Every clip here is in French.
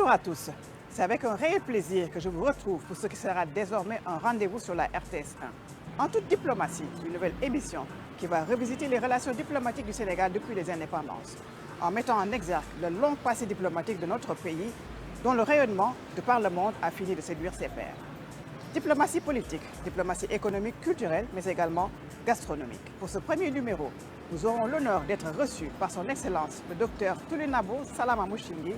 Bonjour à tous. C'est avec un réel plaisir que je vous retrouve pour ce qui sera désormais un rendez-vous sur la RTS 1. En toute diplomatie, une nouvelle émission qui va revisiter les relations diplomatiques du Sénégal depuis les indépendances, en mettant en exergue le long passé diplomatique de notre pays, dont le rayonnement de par le monde a fini de séduire ses pairs. Diplomatie politique, diplomatie économique, culturelle, mais également gastronomique. Pour ce premier numéro, nous aurons l'honneur d'être reçus par son Excellence, le docteur Toulinabo Salama Mouchingui,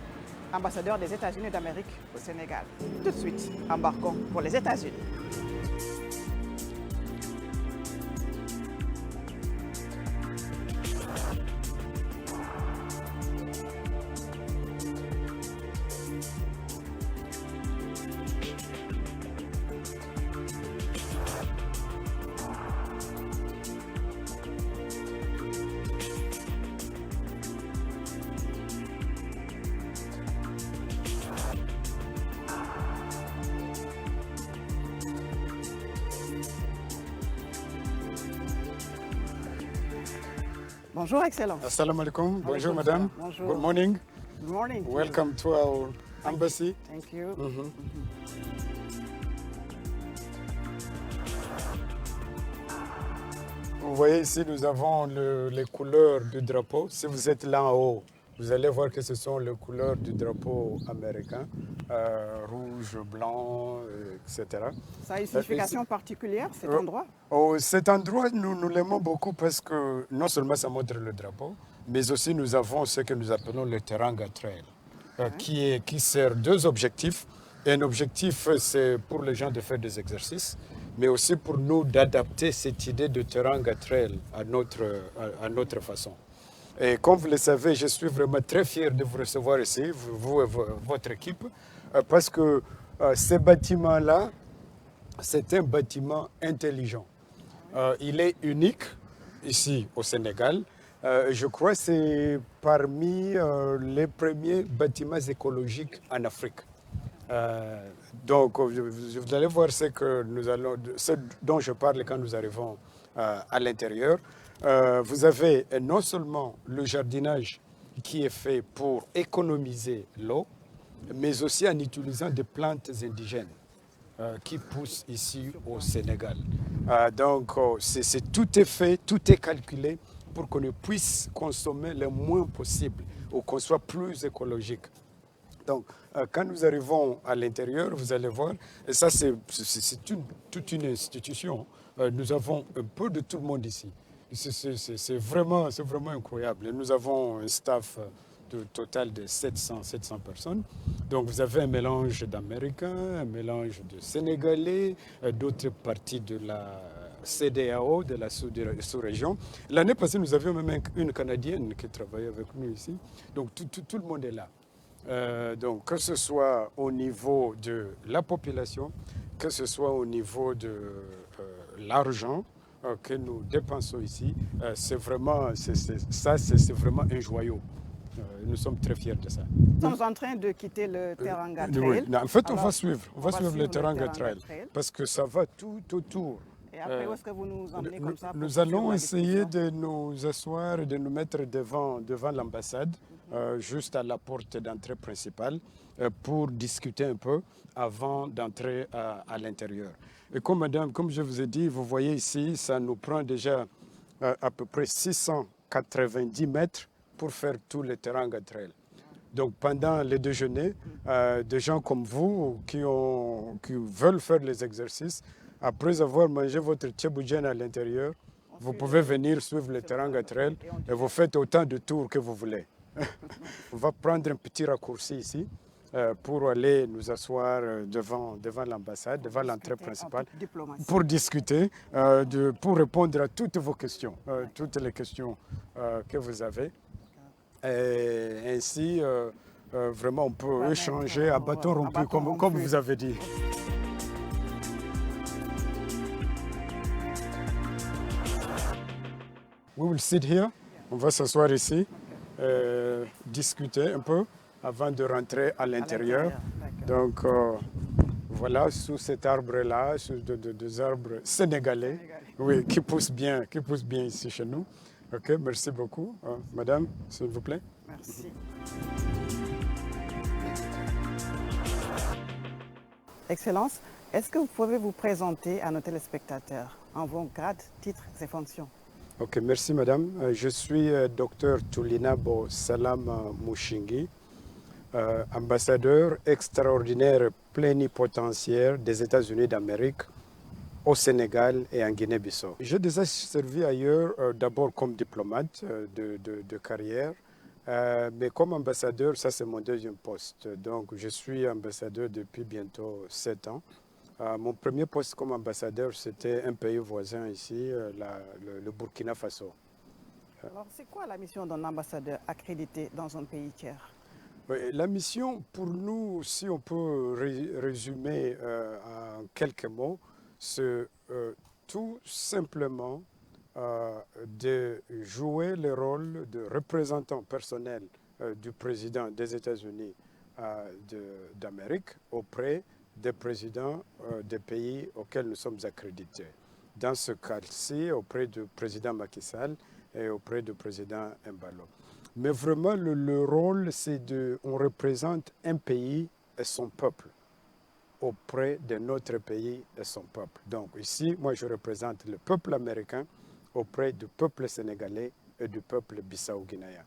ambassadeur des États-Unis d'Amérique au Sénégal. Tout de suite, embarquons pour les États-Unis. Bonjour, Excellence. Assalamu alaikum. Bonjour, madame. Bonjour. Good morning. Good morning. Welcome to our embassy. Thank you. Vous voyez ici, nous avons les couleurs du drapeau. Si vous êtes là en haut, vous allez voir que ce sont les couleurs du drapeau américain, rouge, blanc, etc. Ça a une signification particulière, cet endroit? Cet endroit, nous l'aimons beaucoup parce que non seulement ça montre le drapeau, mais aussi nous avons ce que nous appelons le Teranga Trail, qui sert deux objectifs. Un objectif, c'est pour les gens de faire des exercices, mais aussi pour nous d'adapter cette idée de Teranga Trail à notre façon. Et comme vous le savez, je suis vraiment très fier de vous recevoir ici, vous et votre équipe, parce que ce bâtiment-là, c'est un bâtiment intelligent. Il est unique ici au Sénégal. Je crois que c'est parmi les premiers bâtiments écologiques en Afrique. Donc, vous allez voir ce dont je parle quand nous arrivons à l'intérieur. Vous avez non seulement le jardinage qui est fait pour économiser l'eau, mais aussi en utilisant des plantes indigènes qui poussent ici au Sénégal. Donc, tout est fait, tout est calculé pour qu'on puisse consommer le moins possible ou qu'on soit plus écologique. Donc, quand nous arrivons à l'intérieur, vous allez voir, et ça c'est toute une institution, nous avons un peu de tout le monde ici. C'est vraiment incroyable. Et nous avons un staff total de 700 personnes. Donc vous avez un mélange d'Américains, un mélange de Sénégalais, d'autres parties de la CEDEAO, de la sous-région. L'année passée, nous avions même une Canadienne qui travaillait avec nous ici. Donc tout le monde est là. Donc que ce soit au niveau de la population, que ce soit au niveau de l'argent que nous dépensons ici, c'est vraiment un joyau. Nous sommes très fiers de ça. Nous sommes en train de quitter le Teranga Trail. Oui. Non, en fait, on va suivre le Teranga Trail parce que ça va tout autour. Et après, où est-ce que vous nous emmenez comme ça? Nous allons essayer de nous asseoir et de nous mettre devant l'ambassade, juste à la porte d'entrée principale, pour discuter un peu avant d'entrer à l'intérieur. Et comme je vous ai dit, vous voyez ici, ça nous prend déjà à peu près 690 mètres pour faire tout le Teranga Trail. Donc pendant le déjeuner, des gens comme vous qui veulent faire les exercices, après avoir mangé votre tchéboujen à l'intérieur, vous pouvez venir suivre le Teranga Trail et vous faites autant de tours que vous voulez. On va prendre un petit raccourci ici pour aller nous asseoir devant l'ambassade, devant l'entrée principale, pour discuter, pour répondre à toutes vos questions, toutes les questions que vous avez. Et ainsi, vraiment, on peut échanger à bâton rompu, comme vous avez dit. We will sit here. On va s'asseoir ici, discuter un peu avant de rentrer à l'intérieur. Donc, voilà, sous cet arbre-là, sous des arbres sénégalais, oui, qui poussent bien ici chez nous. Ok, merci beaucoup. Madame, s'il vous plaît. Merci. Excellence, est-ce que vous pouvez vous présenter à nos téléspectateurs en vos grades, titres et fonctions? Ok, merci madame. Je suis docteur Tulinabo Salam Mushingi, ambassadeur extraordinaire plénipotentiaire des États-Unis d'Amérique au Sénégal et en Guinée-Bissau. J'ai déjà servi ailleurs, d'abord comme diplomate de carrière, mais comme ambassadeur, ça c'est mon deuxième poste. Donc je suis ambassadeur depuis bientôt 7 ans. Mon premier poste comme ambassadeur, c'était un pays voisin ici, le Burkina Faso. Alors, c'est quoi la mission d'un ambassadeur accrédité dans un pays tiers? Oui, la mission, pour nous, si on peut résumer en quelques mots, c'est tout simplement de jouer le rôle de représentant personnel du président des États-Unis d'Amérique auprès des présidents des pays auxquels nous sommes accrédités. Dans ce cas-ci, auprès du président Macky Sall et auprès du président Embalo. Mais vraiment, le rôle, c'est on représente un pays et son peuple auprès de notre pays et son peuple. Donc ici, moi, je représente le peuple américain auprès du peuple sénégalais et du peuple bissau-guinéen.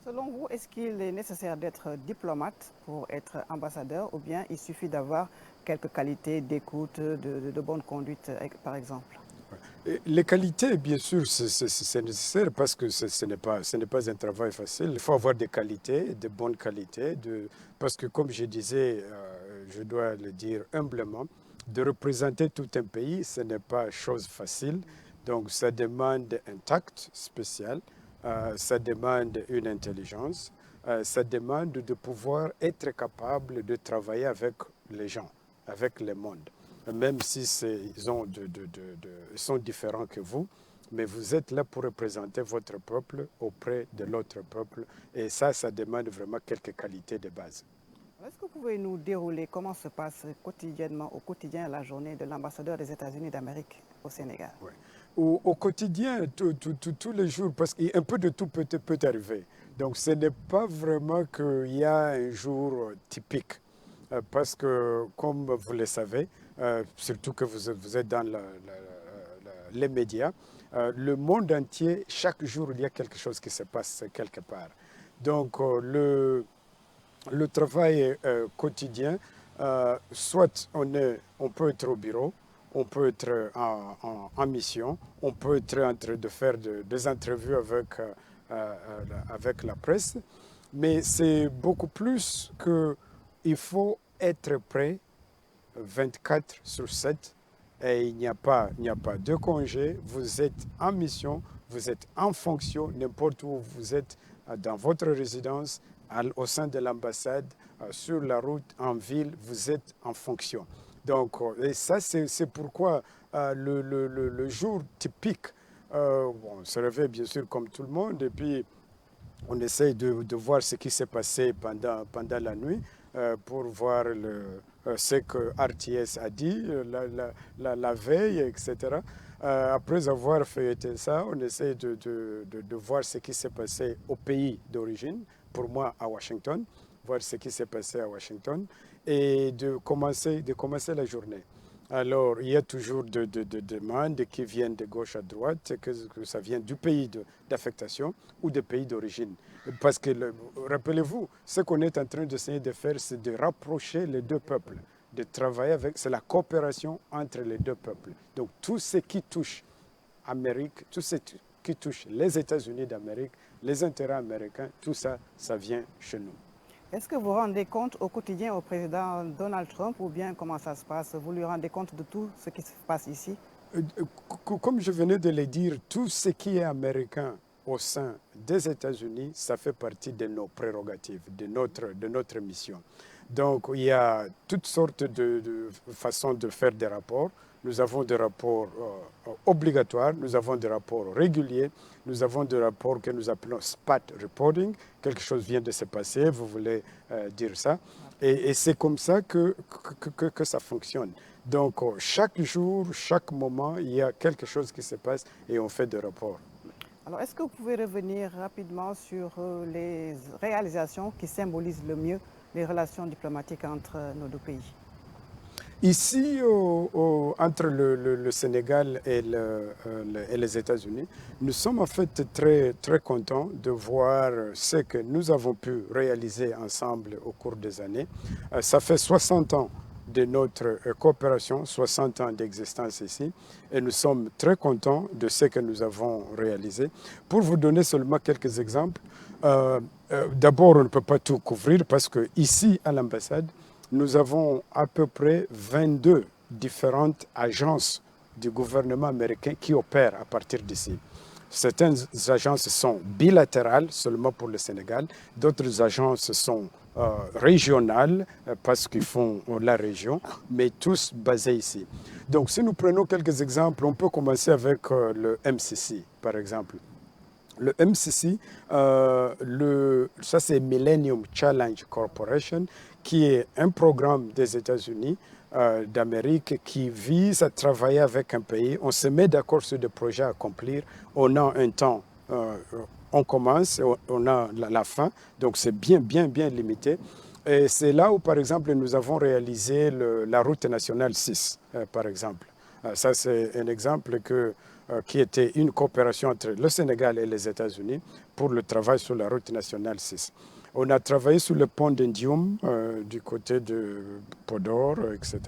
Selon vous, est-ce qu'il est nécessaire d'être diplomate pour être ambassadeur ou bien il suffit d'avoir quelques qualités d'écoute, de bonne conduite, par exemple? Et les qualités, bien sûr, c'est nécessaire parce que ce n'est pas un travail facile. Il faut avoir des qualités, de bonnes qualités, parce que comme je disais, je dois le dire humblement, de représenter tout un pays, ce n'est pas chose facile. Donc ça demande un tact spécial, ça demande une intelligence, ça demande de pouvoir être capable de travailler avec les gens, avec le monde. Même si ils sont différents que vous, mais vous êtes là pour représenter votre peuple auprès de l'autre peuple. Et ça demande vraiment quelques qualités de base. Est-ce que vous pouvez nous dérouler comment se passe quotidiennement, au quotidien, la journée de l'ambassadeur des États-Unis d'Amérique au Sénégal? Ouais. Au quotidien, tous les jours, parce qu'un peu de tout peut arriver. Donc ce n'est pas vraiment qu'il y a un jour typique. Parce que, comme vous le savez, surtout que vous êtes dans les médias, le monde entier, chaque jour, il y a quelque chose qui se passe quelque part. Donc, le travail quotidien, soit on peut être au bureau, on peut être en mission, on peut être en train de faire des entrevues avec la presse, mais c'est beaucoup plus qu'il faut être prêt 24/7 et il n'y a pas de congé. Vous êtes en mission, vous êtes en fonction, n'importe où vous êtes, dans votre résidence, au sein de l'ambassade, sur la route, en ville, vous êtes en fonction. Donc, et ça, c'est pourquoi le jour typique, on se réveille bien sûr comme tout le monde, et puis on essaye de voir ce qui s'est passé pendant la nuit pour voir ce que RTS a dit la veille, etc. Après avoir fait ça, on essaie de voir ce qui s'est passé au pays d'origine, pour moi à Washington, voir ce qui s'est passé à Washington et de commencer la journée. Alors, il y a toujours des demandes qui viennent de gauche à droite, que ça vient du pays d'affectation ou du pays d'origine. Parce que, rappelez-vous, ce qu'on est en train d'essayer de faire, c'est de rapprocher les deux peuples, de travailler avec, c'est la coopération entre les deux peuples. Donc, tout ce qui touche l'Amérique, tout ce qui touche les États-Unis d'Amérique, les intérêts américains, tout ça, ça vient chez nous. Est-ce que vous rendez compte au quotidien au président Donald Trump ou bien comment ça se passe? Vous lui rendez compte de tout ce qui se passe ici? Comme je venais de le dire, tout ce qui est américain au sein des États-Unis, ça fait partie de nos prérogatives, de notre mission. Donc, il y a toutes sortes de façons de faire des rapports. Nous avons des rapports obligatoires, nous avons des rapports réguliers, nous avons des rapports que nous appelons SPAT reporting. Quelque chose vient de se passer, vous voulez dire ça. Et c'est comme ça que ça fonctionne. Donc, chaque jour, chaque moment, il y a quelque chose qui se passe et on fait des rapports. Alors, est-ce que vous pouvez revenir rapidement sur les réalisations qui symbolisent le mieux les relations diplomatiques entre nos deux pays? Ici, entre le Sénégal et, et les États-Unis, nous sommes en fait très, très contents de voir ce que nous avons pu réaliser ensemble au cours des années. Ça fait 60 ans de notre coopération, 60 ans d'existence ici, et nous sommes très contents de ce que nous avons réalisé. Pour vous donner seulement quelques exemples, d'abord, on ne peut pas tout couvrir parce que ici, à l'ambassade, nous avons à peu près 22 différentes agences du gouvernement américain qui opèrent à partir d'ici. Certaines agences sont bilatérales, seulement pour le Sénégal. D'autres agences sont régionales, parce qu'ils font la région, mais tous basés ici. Donc, si nous prenons quelques exemples, on peut commencer avec le MCC, par exemple. Le MCC, ça c'est Millennium Challenge Corporation, qui est un programme des États-Unis d'Amérique qui vise à travailler avec un pays. On se met d'accord sur des projets à accomplir. On a un temps, on commence, on a la fin, donc c'est bien limité. Et c'est là où, par exemple, nous avons réalisé la route nationale 6, par exemple. Ça, c'est un exemple qui était une coopération entre le Sénégal et les États-Unis pour le travail sur la route nationale 6. On a travaillé sur le pont d'Indium du côté de Podor, etc.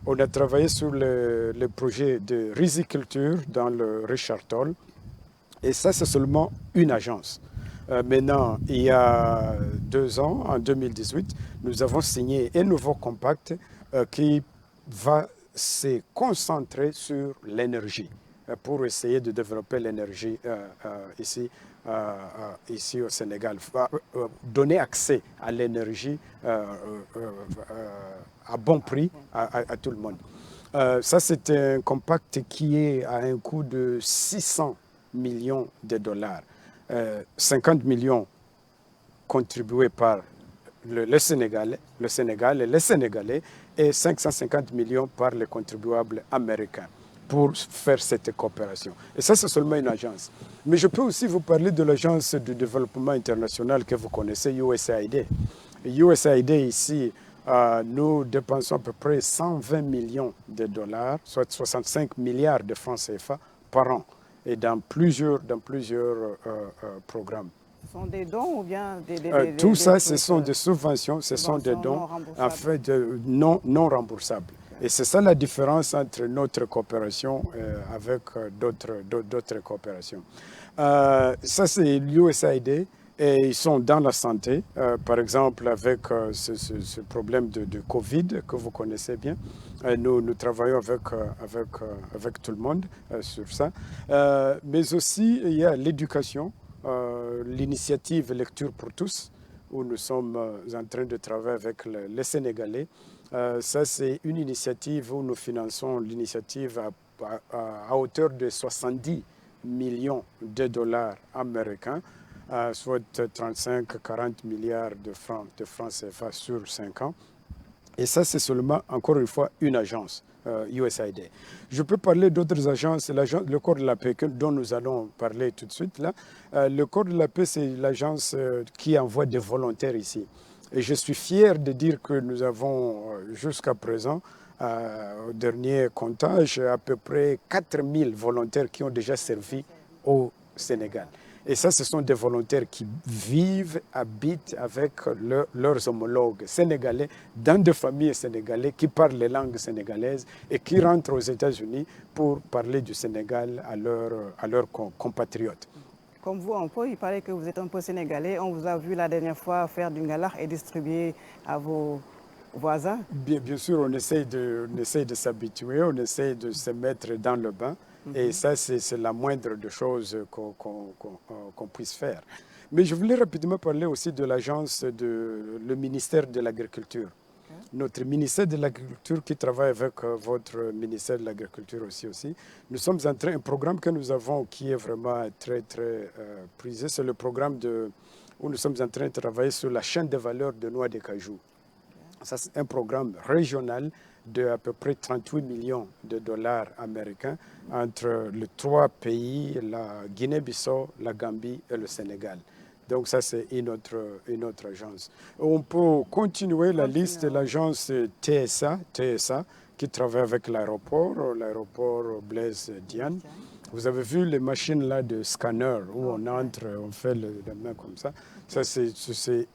On a travaillé sur le projet de riziculture dans le Richard Toll. Et ça, c'est seulement une agence. Maintenant, il y a 2 ans, en 2018, nous avons signé un nouveau compact qui va se concentrer sur l'énergie pour essayer de développer l'énergie ici au Sénégal, donner accès à l'énergie à bon prix à tout le monde. Ça, c'est un compact qui est à un coût de 600 millions de dollars. 50 millions contribués par le Sénégal et les Sénégalais, et 550 millions par les contribuables américains pour faire cette coopération. Et ça, c'est seulement une agence. Mais je peux aussi vous parler de l'agence de développement international que vous connaissez, USAID. USAID, ici, nous dépensons à peu près 120 millions de dollars, soit 65 milliards de francs CFA par an, et dans plusieurs programmes. Ce sont des dons ou bien tout ça, ce sont des subventions, ce sont des dons en fait non remboursables. Et c'est ça la différence entre notre coopération avec d'autres coopérations. Ça, c'est l'USAID. Et ils sont dans la santé, par exemple avec ce problème de Covid que vous connaissez bien. Nous travaillons avec tout le monde sur ça. Mais aussi, il y a l'éducation, l'initiative Lecture pour tous, où nous sommes en train de travailler avec les Sénégalais. Ça, c'est une initiative où nous finançons l'initiative à hauteur de 70 millions de dollars américains, soit 35-40 milliards de francs CFA sur 5 ans. Et ça, c'est seulement, encore une fois, une agence, USAID. Je peux parler d'autres agences. Le Corps de la paix, dont nous allons parler tout de suite là. Le Corps de la paix, c'est l'agence qui envoie des volontaires ici. Et je suis fier de dire que nous avons, jusqu'à présent, au dernier comptage, à peu près 4000 volontaires qui ont déjà servi au Sénégal. Et ça, ce sont des volontaires qui vivent, habitent avec leurs homologues sénégalais dans des familles sénégalaises qui parlent les langues sénégalaises et qui rentrent aux États-Unis pour parler du Sénégal à leurs compatriotes. Comme vous, un peu, il paraît que vous êtes un peu sénégalais. On vous a vu la dernière fois faire du ngalar et distribuer à vos voisins. Bien sûr, on essaie de s'habituer, on essaie de se mettre dans le bain. Et ça, c'est la moindre des choses qu'on puisse faire. Mais je voulais rapidement parler aussi de l'agence, le ministère de l'Agriculture. Notre ministère de l'Agriculture qui travaille avec votre ministère de l'Agriculture aussi. Nous sommes en train, un programme que nous avons qui est vraiment très, très prisé, c'est le programme où nous sommes en train de travailler sur la chaîne de valeur de noix de cajou. Ça, c'est un programme régional de à peu près 38 millions de dollars américains entre les 3 pays, la Guinée-Bissau, la Gambie et le Sénégal. Donc ça, c'est une autre agence. On peut continuer la liste de l'agence TSA, qui travaille avec l'aéroport Blaise Diagne. Vous avez vu les machines là de scanner où on entre, on fait les mains comme ça. Ça fait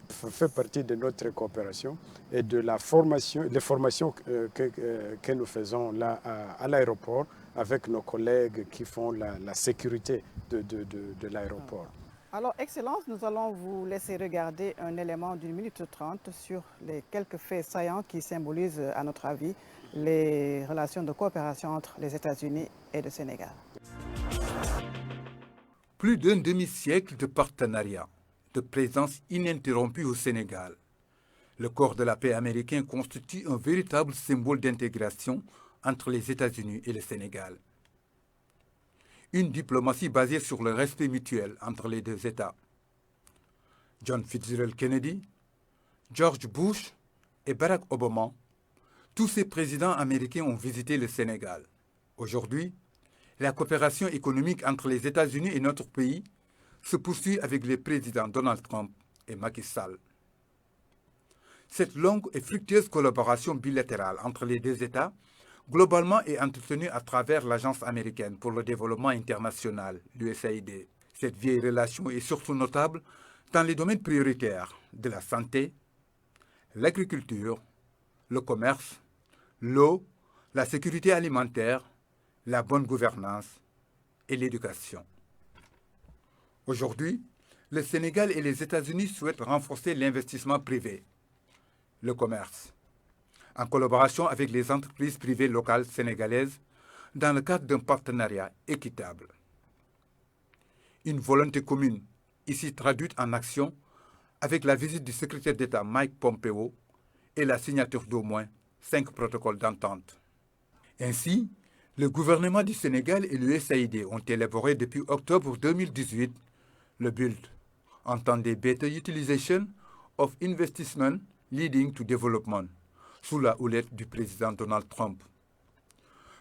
partie de notre coopération et de la formation, des formations que nous faisons là à l'aéroport avec nos collègues qui font la sécurité de l'aéroport. Alors, Excellence, nous allons vous laisser regarder un élément d'1 minute 30 sur les quelques faits saillants qui symbolisent, à notre avis, les relations de coopération entre les États-Unis et le Sénégal. Plus d'un demi-siècle de partenariat, de présence ininterrompue au Sénégal. Le corps de la paix américain constitue un véritable symbole d'intégration entre les États-Unis et le Sénégal. Une diplomatie basée sur le respect mutuel entre les deux États. John Fitzgerald Kennedy, George Bush et Barack Obama, tous ces présidents américains ont visité le Sénégal. Aujourd'hui, la coopération économique entre les États-Unis et notre pays se poursuit avec les présidents Donald Trump et Macky Sall. Cette longue et fructueuse collaboration bilatérale entre les deux États globalement est entretenue à travers l'Agence américaine pour le développement international, l'USAID. Cette vieille relation est surtout notable dans les domaines prioritaires de la santé, l'agriculture, le commerce, l'eau, la sécurité alimentaire, la bonne gouvernance et l'éducation. Aujourd'hui, le Sénégal et les États-Unis souhaitent renforcer l'investissement privé, le commerce, en collaboration avec les entreprises privées locales sénégalaises dans le cadre d'un partenariat équitable. Une volonté commune, ici traduite en action, avec la visite du secrétaire d'État Mike Pompeo et la signature d'au moins 5 protocoles d'entente. Ainsi, le gouvernement du Sénégal et l'USAID ont élaboré depuis octobre 2018 le BULD, entendez Better Utilization of Investment Leading to Development, sous la houlette du président Donald Trump.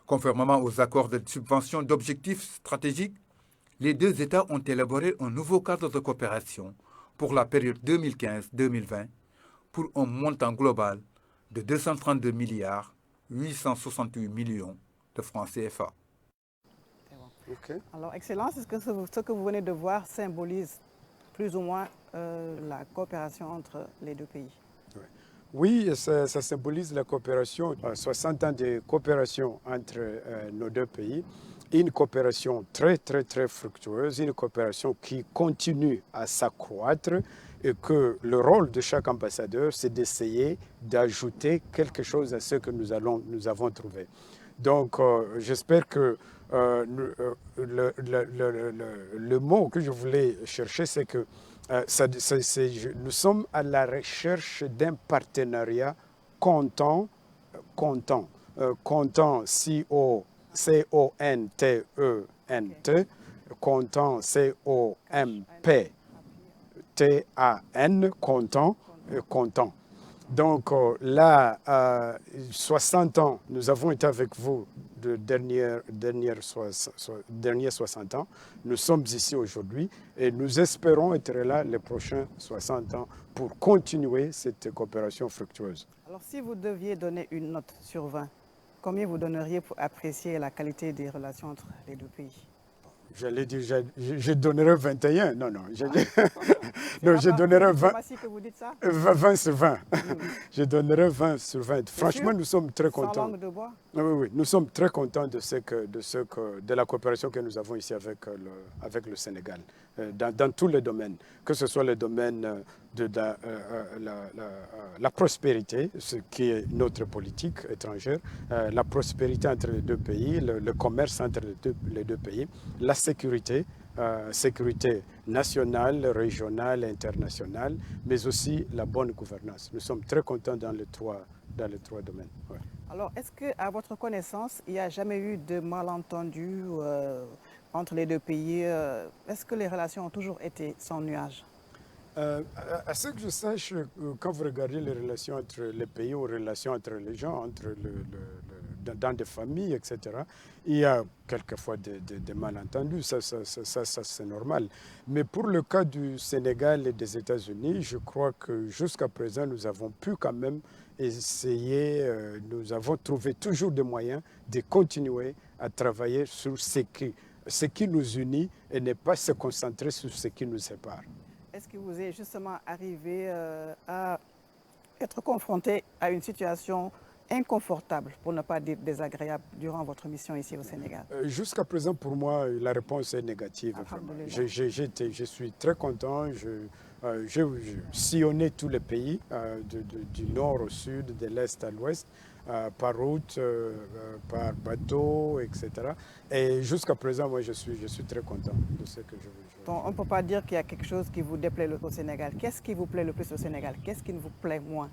Conformément aux accords de subvention d'objectifs stratégiques, les deux États ont élaboré un nouveau cadre de coopération pour la période 2015-2020 pour un montant global de 232 milliards 868 millions de francs CFA. Okay. Alors, Excellence, est-ce que ce que vous venez de voir symbolise plus ou moins la coopération entre les deux pays? Oui, ça symbolise la coopération, 60 ans de coopération entre nos deux pays, une coopération très fructueuse, une coopération qui continue à s'accroître et que le rôle de chaque ambassadeur, c'est d'essayer d'ajouter quelque chose à ce que nous avons trouvé. Donc, j'espère que le mot que je voulais chercher, c'est que nous sommes à la recherche d'un partenariat comptant, C-O-N-T-E-N-T, comptant, C-O-M-P-T-A-N, comptant. Donc là, 60 ans, nous avons été avec vous de derniers 60 ans. Nous sommes ici aujourd'hui et nous espérons être là les prochains 60 ans pour continuer cette coopération fructueuse. Alors si vous deviez donner une note sur 20, combien vous donneriez pour apprécier la qualité des relations entre les deux pays? J'allais dire, je donnerais 21. Non. Non, Je donnerais 20. Que vous dites ça? 20 sur 20. Je donnerais 20 sur 20. Franchement, nous sommes très contents. Sans langue de bois? Oui, nous sommes très contents de la coopération que nous avons ici avec le Sénégal, dans tous les domaines, que ce soit le domaine de la prospérité, ce qui est notre politique étrangère, la prospérité entre les deux pays, le commerce entre les deux pays, la sécurité nationale, régionale, internationale, mais aussi la bonne gouvernance. Nous sommes très contents dans les trois domaines. Ouais. Alors, est-ce qu'à votre connaissance, il n'y a jamais eu de malentendu entre les deux pays? Est-ce que les relations ont toujours été sans nuages? À ce que je sache, quand vous regardez les relations entre les pays ou les relations entre les gens, dans des familles, etc., il y a quelquefois des malentendus, ça c'est normal. Mais pour le cas du Sénégal et des États-Unis, je crois que jusqu'à présent, nous avons pu quand même essayé, nous avons trouvé toujours des moyens de continuer à travailler sur ce qui nous unit et ne pas se concentrer sur ce qui nous sépare. Est-ce que vous êtes justement arrivé à être confronté à une situation inconfortable, pour ne pas dire désagréable, durant votre mission ici au Sénégal? Jusqu'à présent, pour moi, la réponse est négative. Je suis très content. J'ai sillonné tous les pays, du nord au sud, de l'est à l'ouest, par route, par bateau, etc. Et jusqu'à présent, moi, je suis très content de ce que je veux. Donc, on ne peut pas dire qu'il y a quelque chose qui vous déplaît au Sénégal. Qu'est-ce qui vous plaît le plus au Sénégal? Qu'est-ce qui vous plaît moins?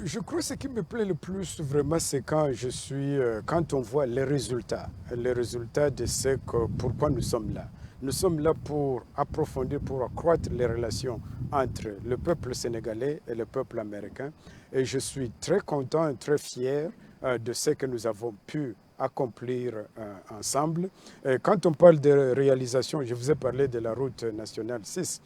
Je crois que ce qui me plaît le plus, vraiment, c'est quand on voit les résultats de pourquoi nous sommes là. Nous sommes là pour approfondir, pour accroître les relations entre le peuple sénégalais et le peuple américain. Et je suis très content et très fier de ce que nous avons pu accomplir ensemble. Et quand on parle de réalisation, je vous ai parlé de la route nationale 6.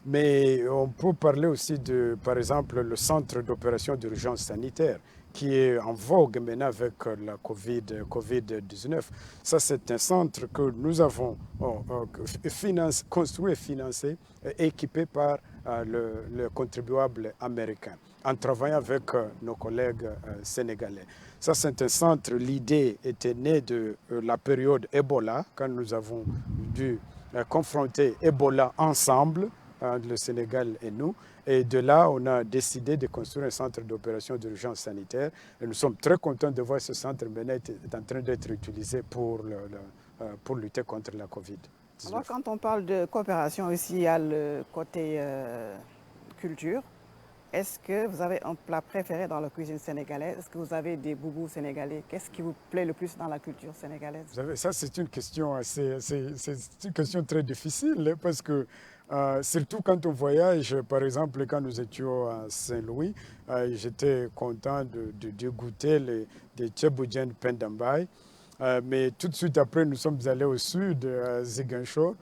Mais on peut parler aussi de, par exemple, le centre d'opération d'urgence sanitaire qui est en vogue maintenant avec la COVID-19. Ça, c'est un centre que nous avons construit et financé, équipé par le contribuable américain, en travaillant avec nos collègues sénégalais. Ça, c'est un centre, l'idée était née de la période Ebola, quand nous avons dû confronter Ebola ensemble, le Sénégal et nous. Et de là, on a décidé de construire un centre d'opération d'urgence sanitaire. Et nous sommes très contents de voir ce centre maintenant est en train d'être utilisé pour lutter contre la COVID-19. Alors, quand on parle de coopération aussi, il y a le côté culture. Est-ce que vous avez un plat préféré dans la cuisine sénégalaise? Est-ce que vous avez des boubous sénégalais? Qu'est-ce qui vous plaît le plus dans la culture sénégalaise? Vous savez, ça, c'est une question très difficile parce que surtout quand on voyage, par exemple, quand nous étions à Saint-Louis, j'étais content de goûter des Tchéboudiennes Pendambay. Mais tout de suite après, nous sommes allés au sud, à Ziguinchor,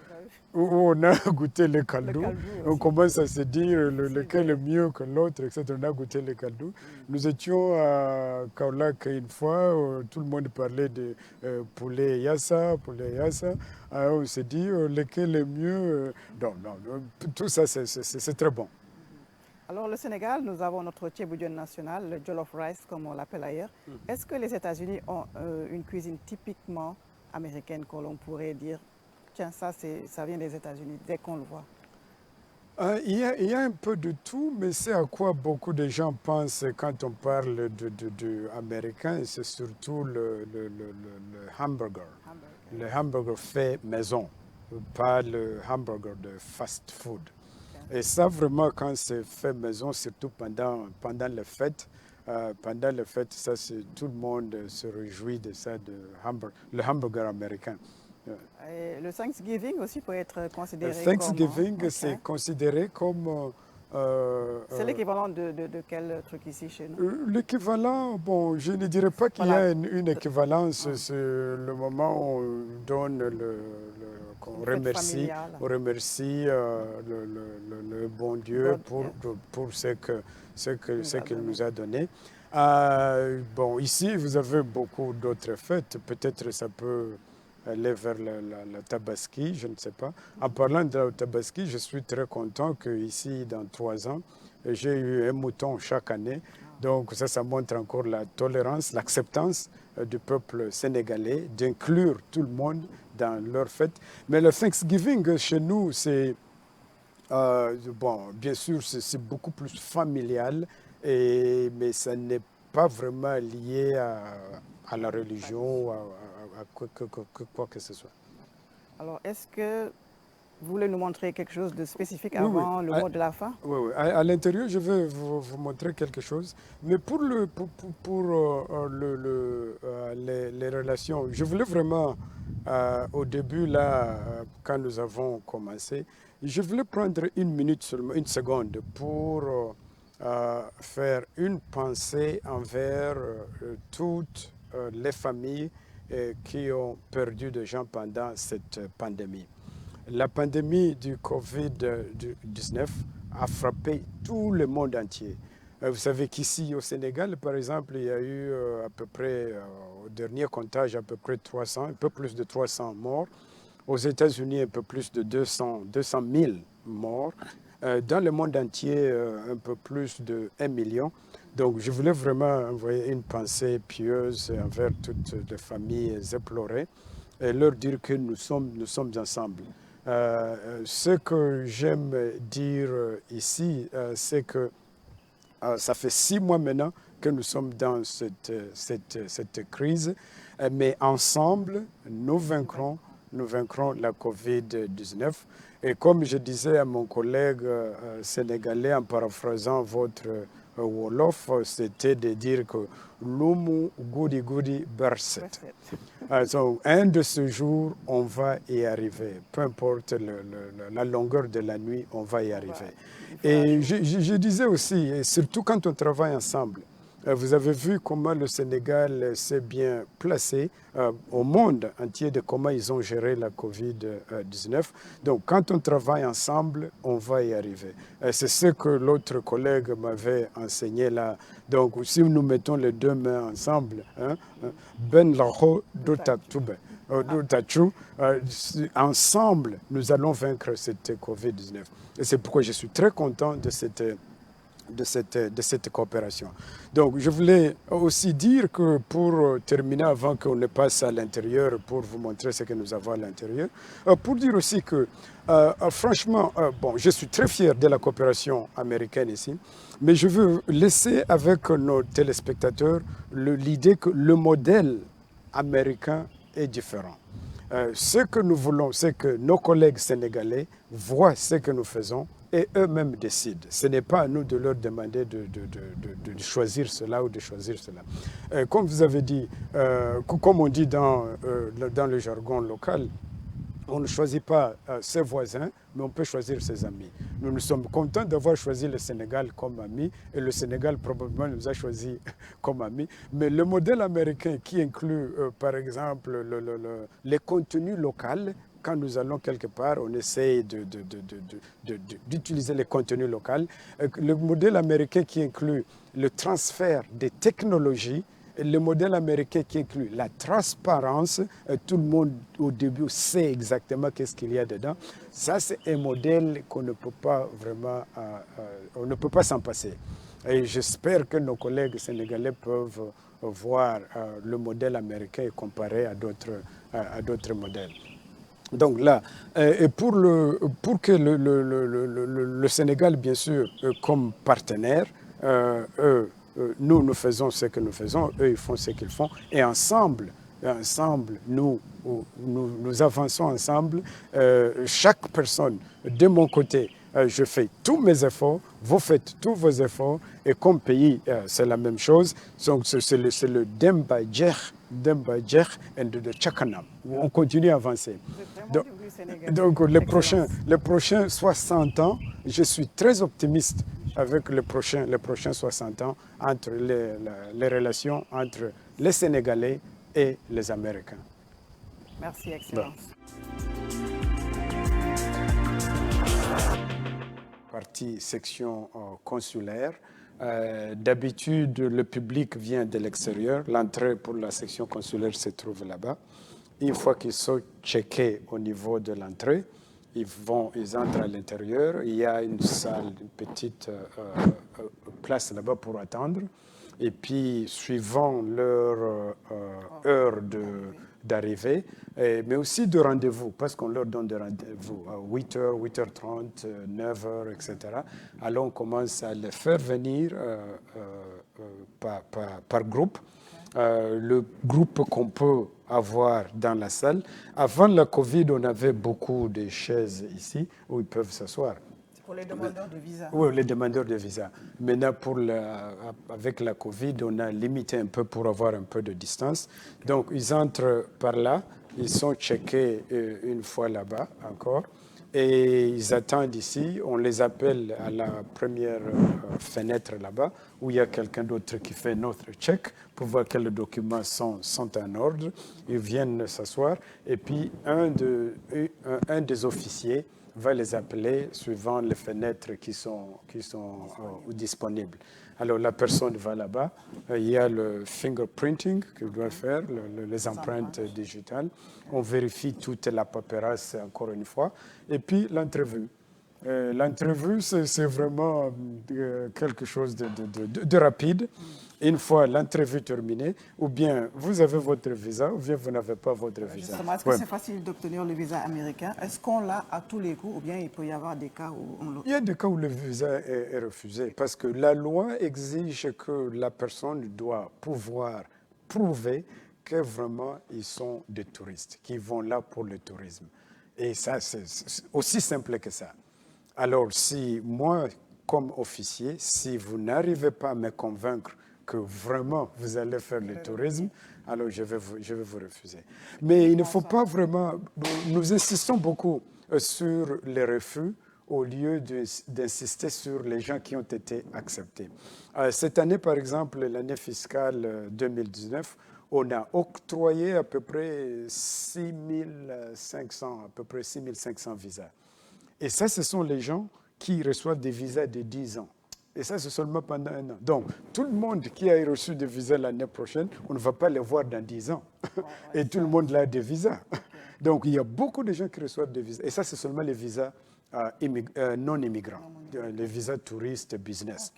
où on a goûté le kaldou. On commence à se dire lequel est mieux que l'autre, etc. On a goûté le kaldou. Nous étions à Kaolack une fois, tout le monde parlait de poulet yassa. On s'est dit lequel est mieux. Non, tout ça, c'est très bon. Alors, le Sénégal, nous avons notre tchéboudienne national, le jollof rice, comme on l'appelle ailleurs. Est-ce que les États-Unis ont une cuisine typiquement américaine que l'on pourrait dire, tiens, ça vient des États-Unis, dès qu'on le voit? Il y a un peu de tout, mais c'est à quoi beaucoup de gens pensent quand on parle de américain, c'est surtout le hamburger. Le hamburger fait maison, pas le hamburger de fast food. Et ça, vraiment, quand c'est fait maison, surtout pendant les fêtes, ça, tout le monde se réjouit de ça, le hamburger américain. Et le Thanksgiving aussi peut être considéré c'est considéré comme... c'est l'équivalent de quel truc ici chez nous? L'équivalent, bon, je ne dirais pas qu'il y a une équivalence. C'est le moment où on donne on remercie le bon Dieu pour ce qu'il nous a donné. Bon, ici, vous avez beaucoup d'autres fêtes. Peut-être ça peut aller vers la Tabaski, je ne sais pas. En parlant de la Tabaski, je suis très content qu'ici, dans 3 ans, j'ai eu un mouton chaque année. Donc ça montre encore la tolérance, l'acceptance du peuple sénégalais d'inclure tout le monde dans leur fête. Mais le Thanksgiving, chez nous, c'est, bon, bien sûr, c'est beaucoup plus familial, mais ça n'est pas vraiment lié à la religion, à quoi que ce soit. Alors, est-ce que vous voulez nous montrer quelque chose de spécifique avant le mot de la fin? Oui. À l'intérieur, je vais vous montrer quelque chose. Mais pour les relations, je voulais vraiment, au début, là, quand nous avons commencé, je voulais prendre 1 minute seulement, 1 seconde, pour faire une pensée envers toutes les familles qui ont perdu des gens pendant cette pandémie. La pandémie du Covid-19 a frappé tout le monde entier. Vous savez qu'ici au Sénégal, par exemple, il y a eu à peu près, au dernier comptage, à peu près 300, un peu plus de 300 morts. Aux États-Unis, un peu plus de 200 000 morts. Dans le monde entier, un peu plus de 1 million. Donc, je voulais vraiment envoyer une pensée pieuse envers toutes les familles éplorées et leur dire que nous sommes ensemble. Ce que j'aime dire ici, c'est que ça fait 6 mois maintenant que nous sommes dans cette crise, mais ensemble, nous vaincrons la COVID-19. Et comme je disais à mon collègue sénégalais en paraphrasant votre Wolof, c'était de dire que l'umu goudi goudi berset. Donc, un de ces jours, on va y arriver. Peu importe la longueur de la nuit, on va y arriver. Et je disais aussi, et surtout quand on travaille ensemble, vous avez vu comment le Sénégal s'est bien placé au monde entier de comment ils ont géré la COVID-19. Donc, quand on travaille ensemble, on va y arriver. C'est ce que l'autre collègue m'avait enseigné là. Donc, si nous mettons les deux mains ensemble, ben laho dotatube. Ensemble, nous allons vaincre cette COVID-19. Et c'est pourquoi je suis très content de cette coopération. Donc, je voulais aussi dire que pour terminer, avant qu'on ne passe à l'intérieur, pour vous montrer ce que nous avons à l'intérieur, pour dire aussi que, franchement, bon, je suis très fier de la coopération américaine ici, mais je veux laisser avec nos téléspectateurs l'idée que le modèle américain est différent. Ce que nous voulons, c'est que nos collègues sénégalais voient ce que nous faisons et eux-mêmes décident. Ce n'est pas à nous de leur demander de choisir cela ou de choisir cela. Comme vous avez dit, comme on dit dans le jargon local, on ne choisit pas ses voisins, mais on peut choisir ses amis. Nous sommes contents d'avoir choisi le Sénégal comme ami, et le Sénégal probablement nous a choisi comme ami. Mais le modèle américain qui inclut, par exemple, les contenus locaux, quand nous allons quelque part, on essaye d'utiliser les contenus locaux. Le modèle américain qui inclut le transfert des technologies, le modèle américain qui inclut la transparence, tout le monde au début sait exactement qu'est-ce qu'il y a dedans. Ça, c'est un modèle qu'on ne peut pas vraiment, on ne peut pas s'en passer. Et j'espère que nos collègues sénégalais peuvent voir le modèle américain et comparer à d'autres modèles. Donc là, et pour que le Sénégal, bien sûr, comme partenaire, nous faisons ce que nous faisons, eux, ils font ce qu'ils font. Et ensemble, nous avançons ensemble. Chaque personne, de mon côté, je fais tous mes efforts, vous faites tous vos efforts. Et comme pays, c'est la même chose. Donc, c'est le Dembadjer et de Tchakanam. On continue à avancer. Donc les prochains 60 ans, je suis très optimiste avec les prochains 60 ans entre les relations entre les Sénégalais et les Américains. Merci, Excellence. Partie section consulaire. D'habitude, le public vient de l'extérieur. L'entrée pour la section consulaire se trouve là-bas. Une fois qu'ils sont checkés au niveau de l'entrée, ils entrent à l'intérieur. Il y a une salle, une petite place là-bas pour attendre. Et puis, suivant leur heure d'arrivée, mais aussi de rendez-vous, parce qu'on leur donne des rendez-vous à 8h, 8h30, 9h, etc. Alors, on commence à les faire venir par groupe. Le groupe qu'on peut avoir dans la salle. Avant la Covid, on avait beaucoup de chaises ici où ils peuvent s'asseoir. C'est pour les demandeurs de visa. Oui, les demandeurs de visa. Maintenant, avec la Covid, on a limité un peu pour avoir un peu de distance. Donc, ils entrent par là, ils sont checkés une fois là-bas encore. Et ils attendent ici, on les appelle à la première fenêtre là-bas, où il y a quelqu'un d'autre qui fait notre check pour voir que les documents sont en ordre. Ils viennent s'asseoir et puis un des officiers va les appeler suivant les fenêtres qui sont disponibles. Alors la personne va là-bas, il y a le fingerprinting qu'il doit faire, les empreintes digitales. On vérifie toute la paperasse encore une fois. Et puis l'entrevue. L'entrevue, c'est vraiment quelque chose de rapide. Une fois l'entrevue terminée, ou bien vous avez votre visa, ou bien vous n'avez pas votre visa. Justement, est-ce que c'est facile d'obtenir le visa américain? Est-ce qu'on l'a à tous les coups, ou bien il peut y avoir des cas où on l'a? Il y a des cas où le visa est refusé, parce que la loi exige que la personne doit pouvoir prouver que vraiment ils sont des touristes, qu'ils vont là pour le tourisme. Et ça, c'est aussi simple que ça. Alors, si moi, comme officier, si vous n'arrivez pas à me convaincre que vraiment vous allez faire le tourisme, alors je vais vous refuser. Mais il ne faut pas vraiment... Nous insistons beaucoup sur les refus au lieu d'insister sur les gens qui ont été acceptés. Cette année, par exemple, l'année fiscale 2019, on a octroyé à peu près 6500 visas. Et ça, ce sont les gens qui reçoivent des visas de 10 ans. Et ça, c'est seulement pendant 1 an. Donc, tout le monde qui a reçu des visas l'année prochaine, on ne va pas les voir dans 10 ans. Et tout le monde a des visas. Donc, il y a beaucoup de gens qui reçoivent des visas. Et ça, c'est seulement les visas non immigrants, les visas touristes, business.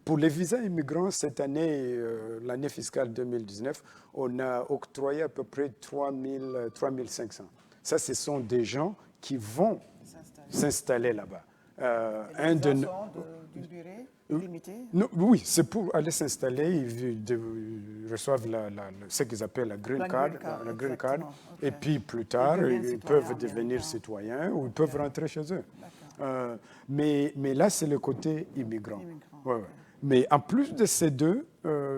Pour les visas immigrants, cette année, l'année fiscale 2019, on a octroyé à peu près 3500. Ça, ce sont des gens qui vont s'installer là-bas. D'une durée limitée? Oui, c'est pour aller s'installer. Ils reçoivent ce qu'ils appellent la green card. Et puis plus tard, ils peuvent devenir citoyens ou ils peuvent rentrer chez eux. Mais là, c'est le côté immigrant. Ouais. Mais en plus de ces deux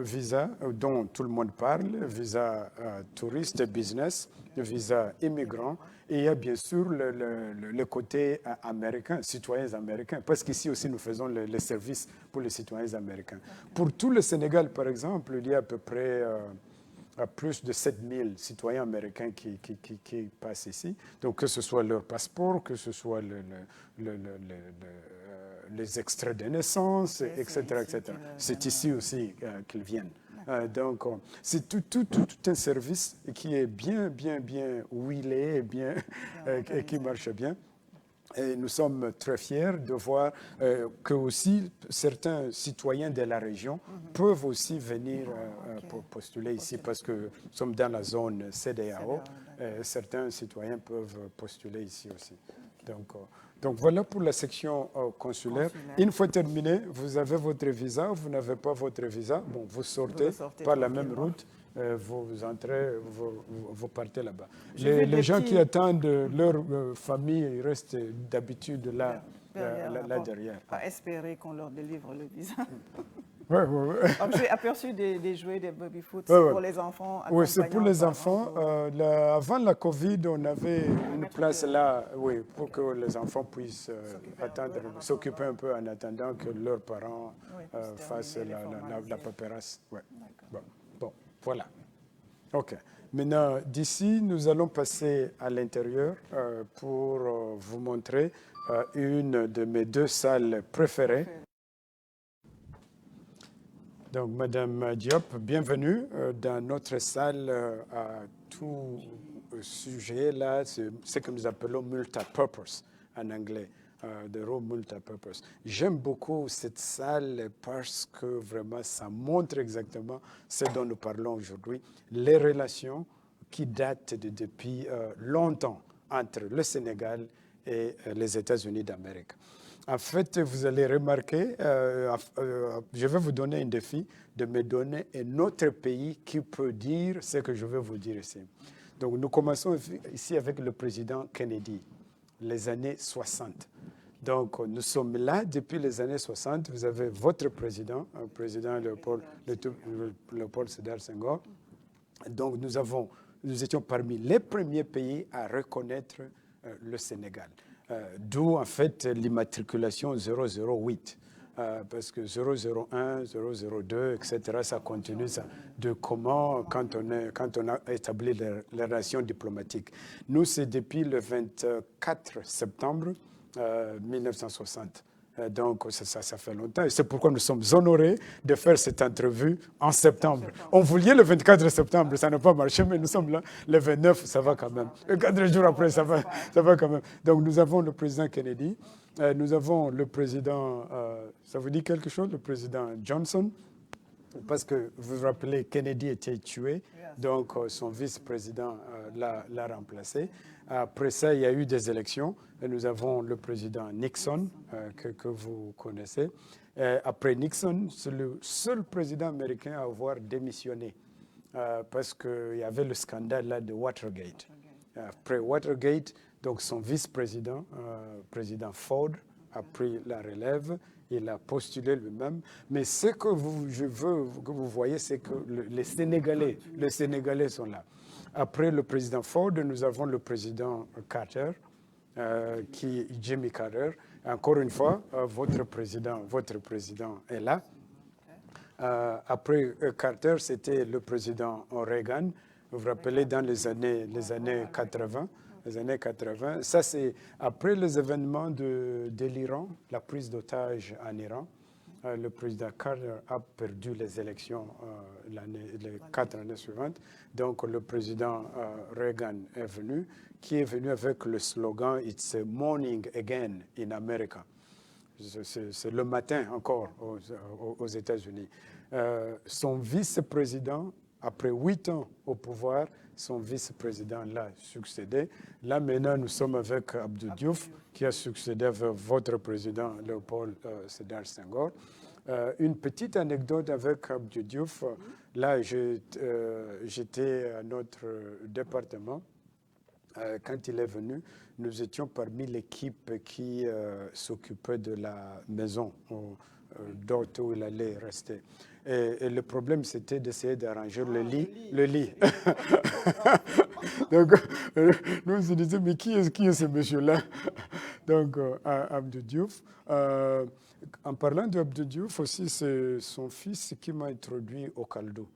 visas dont tout le monde parle, visa touriste et business, visa immigrant, et il y a bien sûr le côté américain, citoyens américains, parce qu'ici aussi nous faisons les services pour les citoyens américains. Pour tout le Sénégal, par exemple, il y a à peu près plus de 7000 citoyens américains qui passent ici. Donc que ce soit leur passeport, que ce soit les extraits de naissance, etc. C'est ici aussi qu'ils viennent. Donc, c'est tout un service qui est bien huilé et qui marche bien. Et nous sommes très fiers de voir que aussi certains citoyens de la région peuvent aussi venir postuler ici parce que nous sommes dans la zone CEDEAO. Certains citoyens peuvent postuler ici aussi. Donc voilà pour la section consulaire. Une fois terminé, vous avez votre visa, vous n'avez pas votre visa, bon, vous sortez par la même route, vous entrez, vous partez là-bas. Les gens qui attendent leur famille, ils restent d'habitude là derrière. À espérer qu'on leur délivre le visa. Ouais. J'ai aperçu des jouets, des baby-foot pour les enfants. Oui, c'est pour les enfants. Avant la Covid, on avait une place là pour que les enfants puissent s'occuper un peu en attendant que leurs parents fassent la paperasse. Ouais. Bon, voilà. OK. Maintenant, d'ici, nous allons passer à l'intérieur pour vous montrer une de mes 2 salles préférées. Donc, Madame Diop, bienvenue dans notre salle à tout sujet. Là, c'est ce que nous appelons multipurpose en anglais, the room multipurpose. J'aime beaucoup cette salle parce que vraiment, ça montre exactement ce dont nous parlons aujourd'hui, les relations qui datent depuis longtemps entre le Sénégal et les États-Unis d'Amérique. En fait, vous allez remarquer, je vais vous donner un défi de me donner un autre pays qui peut dire ce que je vais vous dire ici. Donc, nous commençons ici avec le président Kennedy, les années 60. Donc, nous sommes là depuis les années 60. Vous avez votre président, le président Léopold Sédar Senghor. Donc, nous étions parmi les premiers pays à reconnaître le Sénégal. D'où, en fait, l'immatriculation 008. parce que 001, 002, etc., ça continue ça, de comment, quand on a établi les relations diplomatiques. Nous, c'est depuis le 24 septembre 1960. Donc, ça fait longtemps. Et c'est pourquoi nous sommes honorés de faire cette entrevue en septembre. On voulait le 24 septembre, ça n'a pas marché, mais nous sommes là. Le 29, ça va quand même. Et 4 jours après, ça va quand même. Donc, nous avons le président Kennedy. Nous avons le président, ça vous dit quelque chose, le président Johnson? Parce que vous vous rappelez, Kennedy était tué, donc son vice-président l'a remplacé. Après ça, il y a eu des élections. Et nous avons le président Nixon, que vous connaissez. Après Nixon, c'est le seul président américain à avoir démissionné, parce qu'il y avait le scandale là de Watergate. Après Watergate, donc son vice-président, président Ford, a pris la relève. Il a postulé lui-même. Mais ce que je veux que vous voyez, c'est que les Sénégalais sont là. Après le président Ford, nous avons le président Carter, Jimmy Carter. Encore une fois, votre président est là. Après Carter, c'était le président Reagan. Vous vous rappelez, dans les années 80. Les années 80. Ça, c'est après les événements de l'Iran, la prise d'otages en Iran. Le président Carter a perdu les élections les 4 années suivantes. Donc, le président Reagan est venu, qui est venu avec le slogan « It's morning again in America ». C'est le matin encore aux États-Unis. Son vice-président, après 8 ans au pouvoir, son vice-président l'a succédé. Là, maintenant, nous sommes avec Abdou Diouf, qui a succédé à votre président Léopold Sédar Senghor. Une petite anecdote avec Abdou Diouf. Là, j'étais à notre département. Quand il est venu, nous étions parmi l'équipe qui s'occupait de la maison d'hôte où il allait rester. Et le problème, c'était d'essayer d'arranger le lit. Donc, nous on se disait, mais qui est ce monsieur-là? Donc, Abdou Diouf. En parlant d'Abdou Diouf aussi, c'est son fils qui m'a introduit au Kaldou,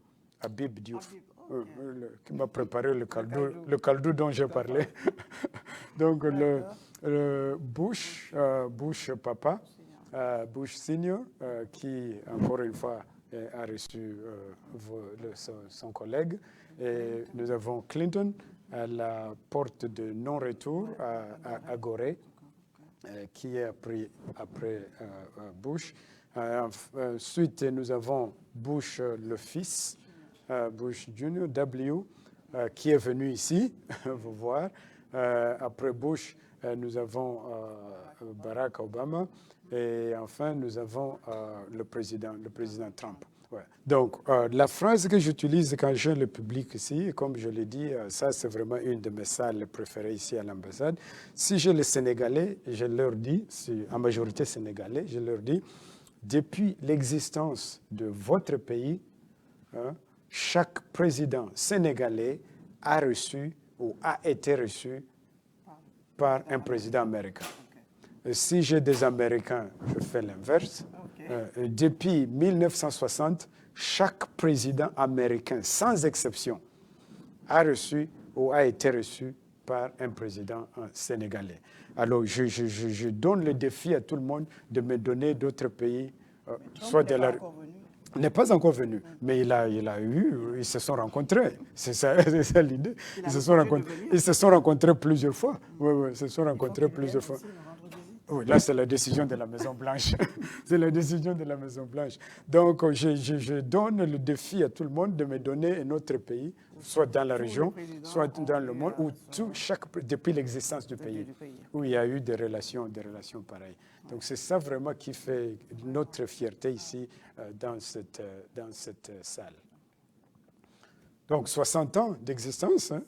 Habib Diouf. Qui m'a préparé le kaldou dont j'ai parlé. Donc, le Bush papa, Bush senior, qui, encore une fois, a reçu son collègue. Et nous avons Clinton à la porte de non-retour à Gorée, qui est après Bush. Ensuite, nous avons Bush le fils, Bush Jr., W, qui est venu ici, vous voir. Après Bush, nous avons Barack Obama. Et enfin, nous avons le président Trump. Ouais. Donc, la phrase que j'utilise quand j'ai le public ici, comme je l'ai dit, ça c'est vraiment une de mes salles préférées ici à l'ambassade. Si j'ai les Sénégalais, je leur dis, en majorité Sénégalais, je leur dis, depuis l'existence de votre pays, chaque président sénégalais a reçu ou a été reçu par un président américain. Si j'ai des Américains, je fais l'inverse. Depuis 1960, chaque président américain, sans exception, a reçu ou a été reçu par un président sénégalais. Alors, je donne le défi à tout le monde de me donner d'autres pays, soit de la... n'est pas encore venu, mais ils se sont rencontrés. C'est ça l'idée. Ils se sont rencontrés plusieurs fois. Oui, ils se sont rencontrés plusieurs fois. Oui, là, c'est la décision de la Maison-Blanche. C'est la décision de la Maison-Blanche. Donc, je donne le défi à tout le monde de me donner un autre pays, soit dans la région, soit dans le monde, où depuis l'existence du pays, où il y a eu des relations pareilles. Donc, c'est ça vraiment qui fait notre fierté ici, dans cette salle. Donc, 60 ans d'existence. Hein?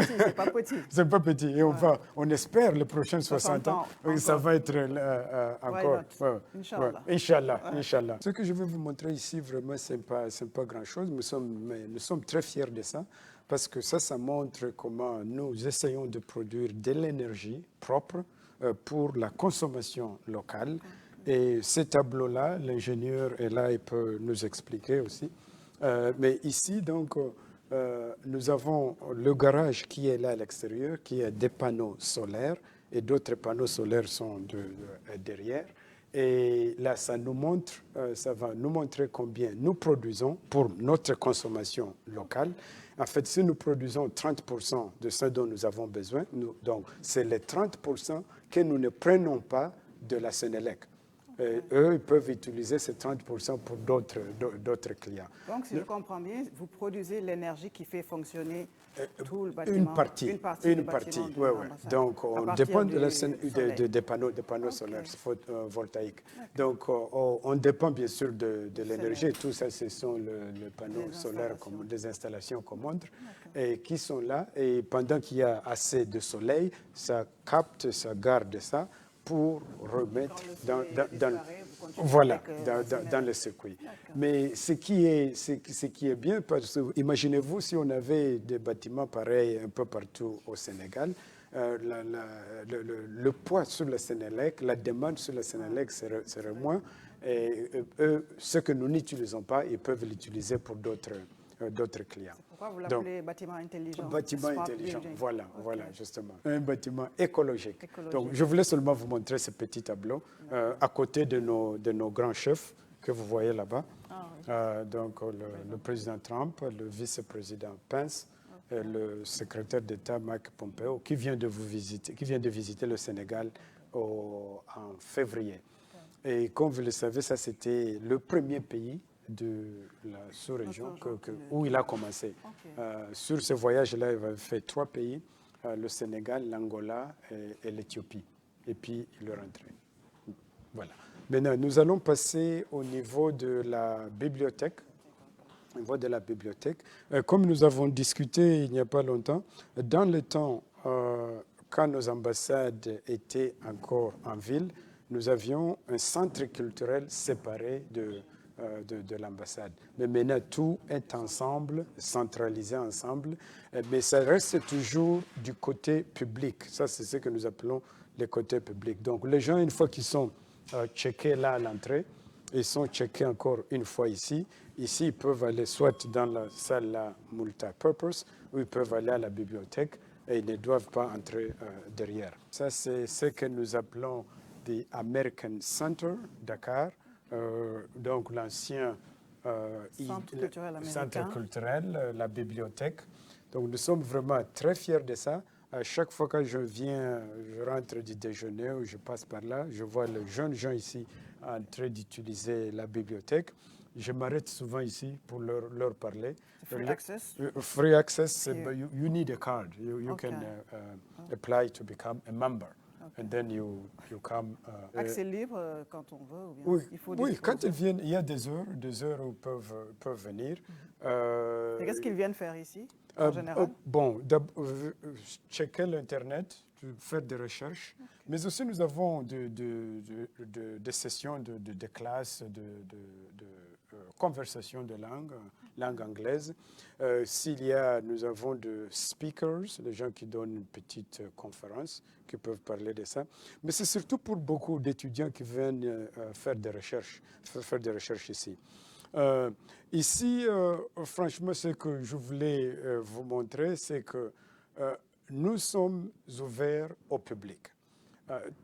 C'est pas petit. C'est pas petit. Et on espère les prochains 60 ans, ça va être encore. Inch'Allah. Ce que je vais vous montrer ici, vraiment, ce n'est pas grand-chose. Nous sommes très fiers de ça, parce que ça montre comment nous essayons de produire de l'énergie propre pour la consommation locale. Et ces tableaux-là, l'ingénieur est là, il peut nous expliquer aussi. Mais ici, donc, nous avons le garage qui est là à l'extérieur, qui a des panneaux solaires, et d'autres panneaux solaires sont derrière. Et là, ça va nous montrer combien nous produisons pour notre consommation locale. En fait, si nous produisons 30% de ce dont nous avons besoin, donc c'est les 30% que nous ne prenons pas de la Sénélec. Eux, ils peuvent utiliser ces 30% pour d'autres clients. Donc, si je comprends bien, vous produisez l'énergie qui fait fonctionner tout le bâtiment. Une partie, oui. Donc, on dépend des panneaux solaires photovoltaïques. Donc, on dépend bien sûr de l'énergie. Tout ça, ce sont les panneaux solaires, comme des installations qu'on montre, et qui sont là. Et pendant qu'il y a assez de soleil, ça capte, ça garde ça pour remettre dans le circuit. Mais ce qui est bien, parce que imaginez-vous si on avait des bâtiments pareils un peu partout au Sénégal, le poids sur la Sénélec, la demande sur la Sénélec serait moins. Et eux, ce que nous n'utilisons pas, ils peuvent l'utiliser pour d'autres clients. C'est pourquoi vous l'appelez bâtiment intelligent. Bâtiment intelligent, voilà, justement. Un bâtiment écologique. Donc, je voulais seulement vous montrer ce petit tableau à côté de nos grands chefs que vous voyez là-bas. Donc, le président Trump, le vice-président Pence, et le secrétaire d'État Mike Pompeo, qui vient de visiter le Sénégal en février. Et comme vous le savez, ça c'était le premier pays de la sous-région où il a commencé. Sur ce voyage-là, il a fait 3 pays, le Sénégal, l'Angola et l'Éthiopie. Et puis, il est rentré. Voilà. Maintenant, nous allons passer au niveau de la bibliothèque. Comme nous avons discuté il n'y a pas longtemps, dans le temps, quand nos ambassades étaient encore en ville, nous avions un centre culturel séparé de l'ambassade. Mais maintenant, tout est ensemble, centralisé ensemble, mais ça reste toujours du côté public. Ça, c'est ce que nous appelons le côté public. Donc, les gens, une fois qu'ils sont checkés là à l'entrée, ils sont checkés encore une fois ici. Ici, ils peuvent aller soit dans la salle multipurpose, ou ils peuvent aller à la bibliothèque, et ils ne doivent pas entrer derrière. Ça, c'est ce que nous appelons the American Center, Dakar. Donc l'ancien centre culturel, la bibliothèque. Donc nous sommes vraiment très fiers de ça. À chaque fois que je rentre du déjeuner ou je passe par là, je vois les jeunes gens ici en train d'utiliser la bibliothèque. Je m'arrête souvent ici pour leur parler. Free access? Free access, you need a card. You can apply to become a member. And then you come. Accès libre quand on veut ou bien il faut quand ils viennent, il y a des heures où ils peuvent venir. Et qu'est-ce qu'ils viennent faire ici, en général? Checker l'Internet, faire des recherches, mais aussi nous avons des sessions de classes, de conversation de langue anglaise. Nous avons des speakers, des gens qui donnent une petite conférence, qui peuvent parler de ça. Mais c'est surtout pour beaucoup d'étudiants qui viennent faire des recherches ici. Ici, franchement, ce que je voulais vous montrer, c'est que nous sommes ouverts au public.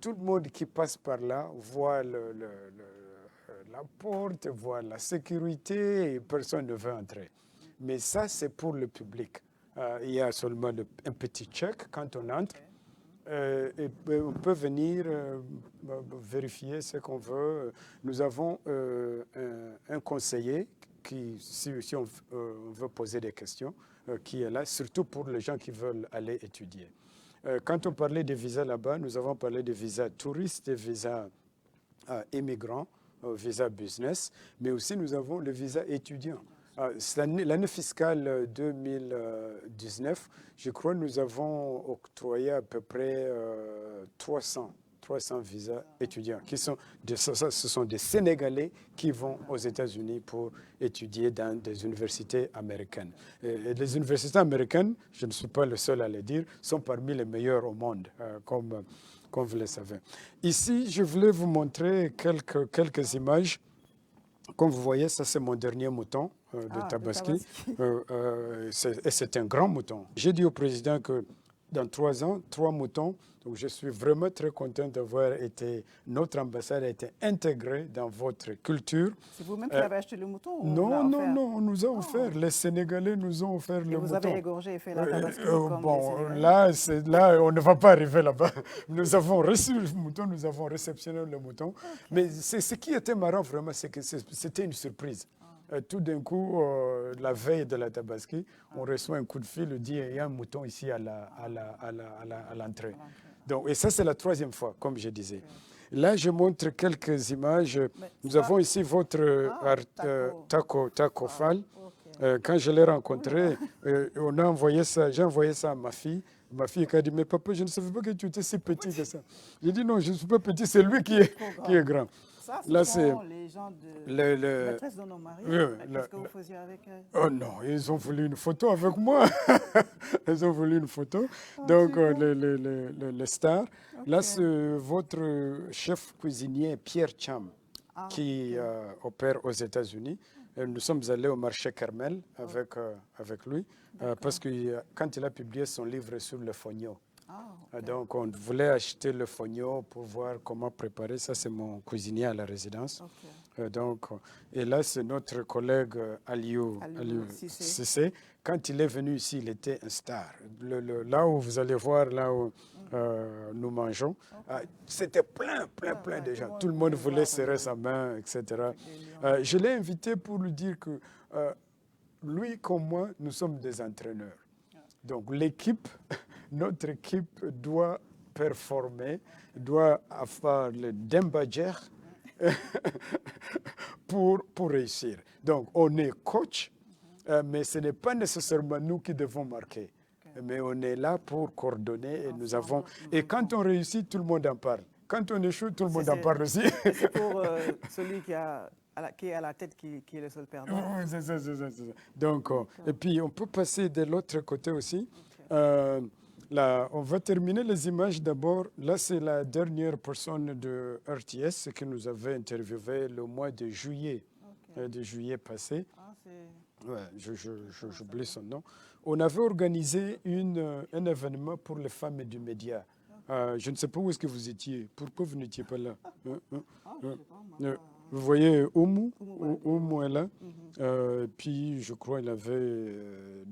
Tout le monde qui passe par là voit la porte, voit la sécurité, et personne ne veut entrer. Mais ça, c'est pour le public. Il y a seulement un petit check quand on entre. Et on peut venir vérifier ce qu'on veut. Nous avons un conseiller qui, si on veut poser des questions, qui est là, surtout pour les gens qui veulent aller étudier. Quand on parlait des visas là-bas, nous avons parlé des visas touristes, des visas immigrants, visa business, mais aussi nous avons le visa étudiant. L'année fiscale 2019, je crois que nous avons octroyé à peu près 300 visas étudiants. Ce sont des Sénégalais qui vont aux États-Unis pour étudier dans des universités américaines. Et les universités américaines, je ne suis pas le seul à le dire, sont parmi les meilleures au monde, comme comme vous le savez. Ici, je voulais vous montrer quelques images. Comme vous voyez, ça c'est mon dernier mouton de Tabaski. Et c'est un grand mouton. J'ai dit au président que dans 3 ans, 3 moutons. Donc je suis vraiment très content d'avoir été, notre ambassade a été intégrée dans votre culture. C'est vous-même qui avez acheté le mouton? Non, on nous a offert. Les Sénégalais nous ont offert le mouton. Vous avez égorgé et fait la Tabaski bon, là, on ne va pas arriver là-bas. Nous avons reçu le mouton, nous avons réceptionné le mouton. Okay. Mais ce qui était marrant vraiment, c'est que c'était une surprise. Tout d'un coup, la veille de la Tabaski, on reçoit un coup de fil, on dit il y a un mouton ici à l'entrée. Donc, et ça, c'est la 3e fois, comme je disais. Là, je montre quelques images. Nous avons ici votre taco Fall. Quand je l'ai rencontré, on a envoyé ça, j'ai envoyé ça à ma fille. Ma fille qui a dit, mais papa, je ne savais pas que tu étais si petit que ça. J'ai dit, non, je ne suis pas petit, c'est lui qui est grand. Ça, ce sont les gens de la maîtresse de nos maris. Qu'est-ce que vous faisiez avec elle? Oh non, ils ont voulu une photo avec moi. Ils ont voulu une photo. Donc, les stars. Okay. Là, c'est votre chef cuisinier, Pierre Cham, qui opère aux États-Unis. Nous sommes allés au marché Carmel avec lui, parce que quand il a publié son livre sur le fognon, donc on voulait acheter le fognon pour voir comment préparer. Ça, c'est mon cuisinier à la résidence. Donc, et là, c'est notre collègue Aliou Cissé. Quand il est venu ici, il était un star. Là où vous allez voir, là où nous mangeons, c'était plein de gens. Tout le monde voulait serrer sa main, etc. Je l'ai invité pour lui dire que lui comme moi, nous sommes des entraîneurs. Donc notre équipe doit performer, doit avoir le Dembajer pour réussir. Donc on est coach, mais ce n'est pas nécessairement nous qui devons marquer. Mais on est là pour coordonner et nous avons... Et quand on réussit, tout le monde en parle. Quand on échoue, tout le monde en parle aussi. C'est pour celui qui est à la tête qui est le seul perdant. C'est ça. Donc, et puis on peut passer de l'autre côté aussi. Là, on va terminer les images d'abord. Là, c'est la dernière personne de RTS qui nous avait interviewé le mois de juillet, passé. J'oublie son nom. On avait organisé un événement pour les femmes du média. Je ne sais pas où est-ce que vous étiez. Pourquoi vous n'étiez pas là? Vous voyez Oumou est là. Puis je crois qu'il avait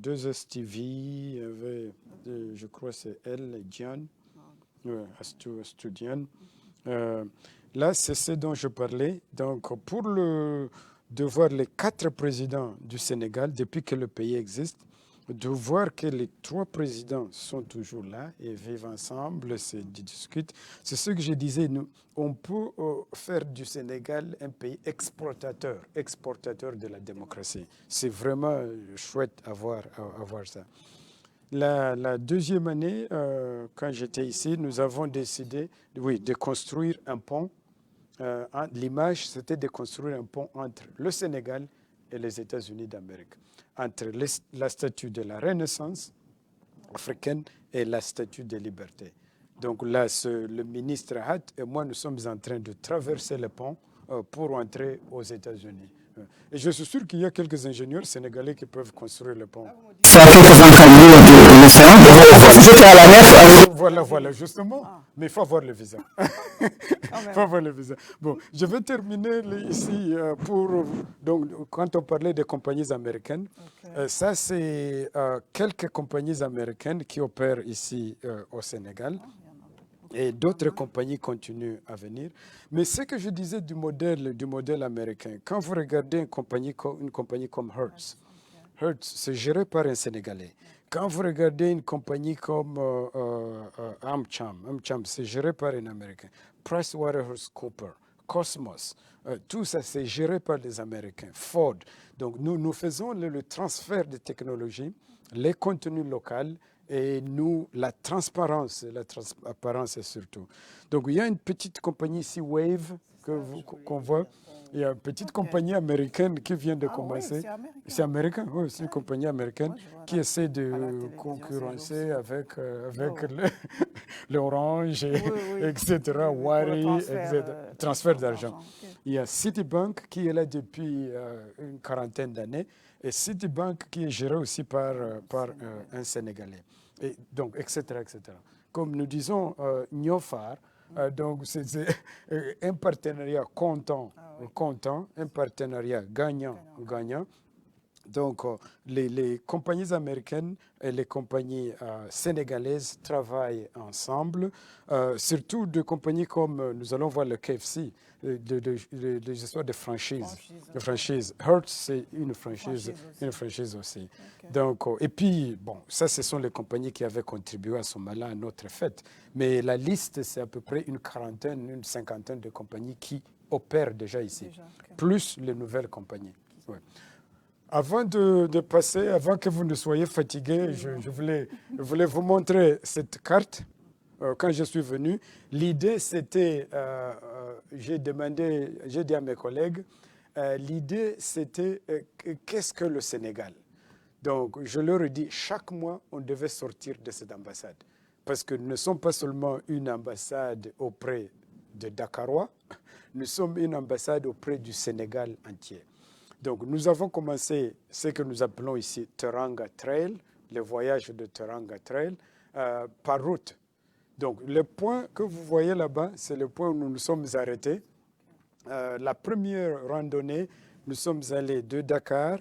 2STV, je crois c'est elle et Diane, Astou Diane. Là, c'est ce dont je parlais. Donc, de voir les 4 présidents du Sénégal, depuis que le pays existe, de voir que les 3 présidents sont toujours là et vivent ensemble, se discutent. C'est ce que je disais, on peut faire du Sénégal un pays exportateur de la démocratie. C'est vraiment chouette à voir ça. La deuxième année, quand j'étais ici, nous avons décidé de construire un pont. L'image, c'était de construire un pont entre le Sénégal et les États-Unis d'Amérique, entre la statue de la Renaissance africaine et la statue de liberté. Donc là, le ministre Hatt et moi, nous sommes en train de traverser le pont pour entrer aux États-Unis. Et je suis sûr qu'il y a quelques ingénieurs sénégalais qui peuvent construire le pont. Ça fait quelques encadrés de l'océan. J'étais à la mer. Voilà, justement. Mais il faut avoir le visa. Bon, je vais terminer ici donc, quand on parlait des compagnies américaines, ça c'est quelques compagnies américaines qui opèrent ici au Sénégal. Et d'autres compagnies continuent à venir. Mais ce que je disais du modèle américain, quand vous regardez une compagnie comme Hertz, c'est géré par un Sénégalais. Quand vous regardez une compagnie comme AmCham, c'est géré par un Américain. PricewaterhouseCoopers, Cosmos, tout ça, c'est géré par des Américains. Ford. Donc, nous faisons le transfert de technologies, les contenus locaux, et la transparence surtout. Donc, il y a une petite compagnie ici, Wave, qu'on voit. Il y a une petite compagnie américaine qui vient de commencer. Oui, c'est américain, oui, c'est une compagnie américaine qui essaie de concurrencer avec l'Orange, etc., Wari, etc. Transfert d'argent. Okay. Il y a Citibank qui est là depuis une quarantaine d'années et Citibank qui est géré aussi par un Sénégalais. Et donc, etc., etc. Comme nous disons, Niofar, donc c'est un partenariat comptant, un partenariat gagnant. Donc, les compagnies américaines et les compagnies sénégalaises travaillent ensemble, surtout de compagnies comme, nous allons voir le KFC, des histoires de franchise. Hertz, c'est une franchise aussi. Okay. Donc, et puis, bon, ça, ce sont les compagnies qui avaient contribué à ce moment-là à notre fête. Mais la liste, c'est à peu près une cinquantaine de compagnies qui opèrent déjà ici, plus les nouvelles compagnies. Ouais. Avant de passer, avant que vous ne soyez fatigués, je voulais vous montrer cette carte. Quand je suis venu, l'idée c'était, j'ai dit à mes collègues, l'idée c'était qu'est-ce que le Sénégal? Donc je leur ai dit, chaque mois on devait sortir de cette ambassade. Parce que nous ne sommes pas seulement une ambassade auprès de Dakarois, nous sommes une ambassade auprès du Sénégal entier. Donc, nous avons commencé ce que nous appelons ici Teranga Trail, le voyage de Teranga Trail, par route. Donc, le point que vous voyez là-bas, c'est le point où nous nous sommes arrêtés. La première randonnée, nous sommes allés de Dakar,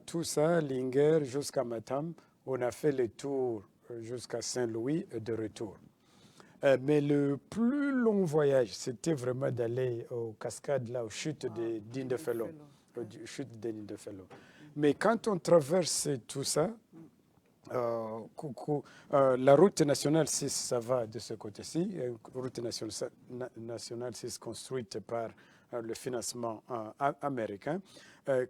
tout ça, Linguère, jusqu'à Matam. On a fait le tour jusqu'à Saint-Louis et de retour. Mais le plus long voyage, c'était vraiment d'aller aux cascades, là, aux chutes de Dindéfelo. Mais quand on traverse tout ça, la route nationale 6, ça va de ce côté-ci. La route nationale 6 construite par le financement américain.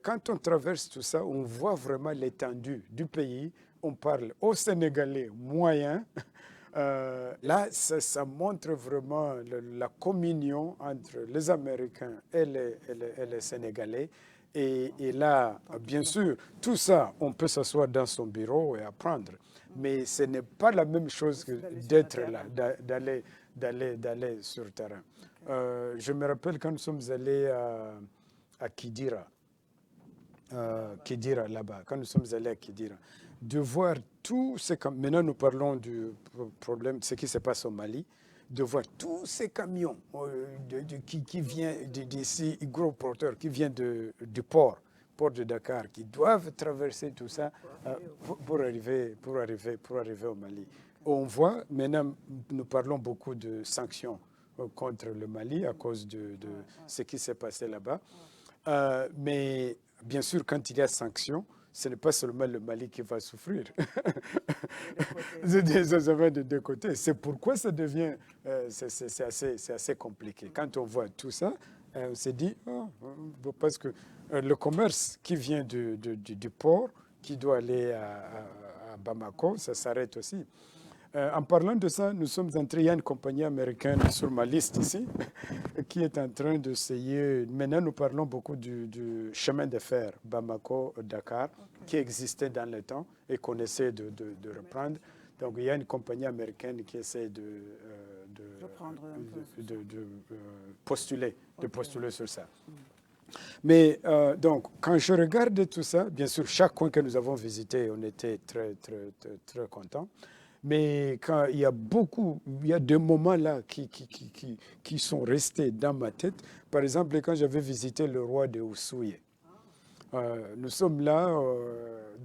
Quand on traverse tout ça, on voit vraiment l'étendue du pays. On parle au Sénégalais moyen. Là, ça montre vraiment la communion entre les Américains et les Sénégalais. Et là, bien sûr, tout ça, on peut s'asseoir dans son bureau et apprendre. Mais ce n'est pas la même chose que d'être là, d'aller sur le terrain. Je me rappelle quand nous sommes allés à Kidira, là-bas, quand nous sommes allés à Kidira, de voir tout ce que... Maintenant, nous parlons du problème, ce qui se passe au Mali, de voir tous ces camions qui viennent d'ici, gros porteurs, qui viennent du port de Dakar, qui doivent traverser tout ça pour arriver au Mali. On voit, maintenant, nous parlons beaucoup de sanctions contre le Mali à cause de ce qui s'est passé là-bas. Mais bien sûr, quand il y a sanctions, ce n'est pas seulement le Mali qui va souffrir. Ça va de deux côtés. C'est pourquoi ça devient, c'est assez compliqué. Quand on voit tout ça, on s'est dit, parce que le commerce qui vient du port, qui doit aller à Bamako, ça s'arrête aussi. En parlant de ça, nous sommes entrés, il y a une compagnie américaine sur ma liste ici, qui est en train d'essayer, maintenant nous parlons beaucoup du chemin de fer Bamako-Dakar, qui existait dans le temps et qu'on essaie de reprendre. Donc il y a une compagnie américaine qui essaie de postuler sur ça. Mais donc, quand je regarde tout ça, bien sûr, chaque coin que nous avons visité, on était très, très, très, très contents. Mais quand il y a des moments là qui sont restés dans ma tête. Par exemple, quand j'avais visité le roi de Oussouye. Nous sommes là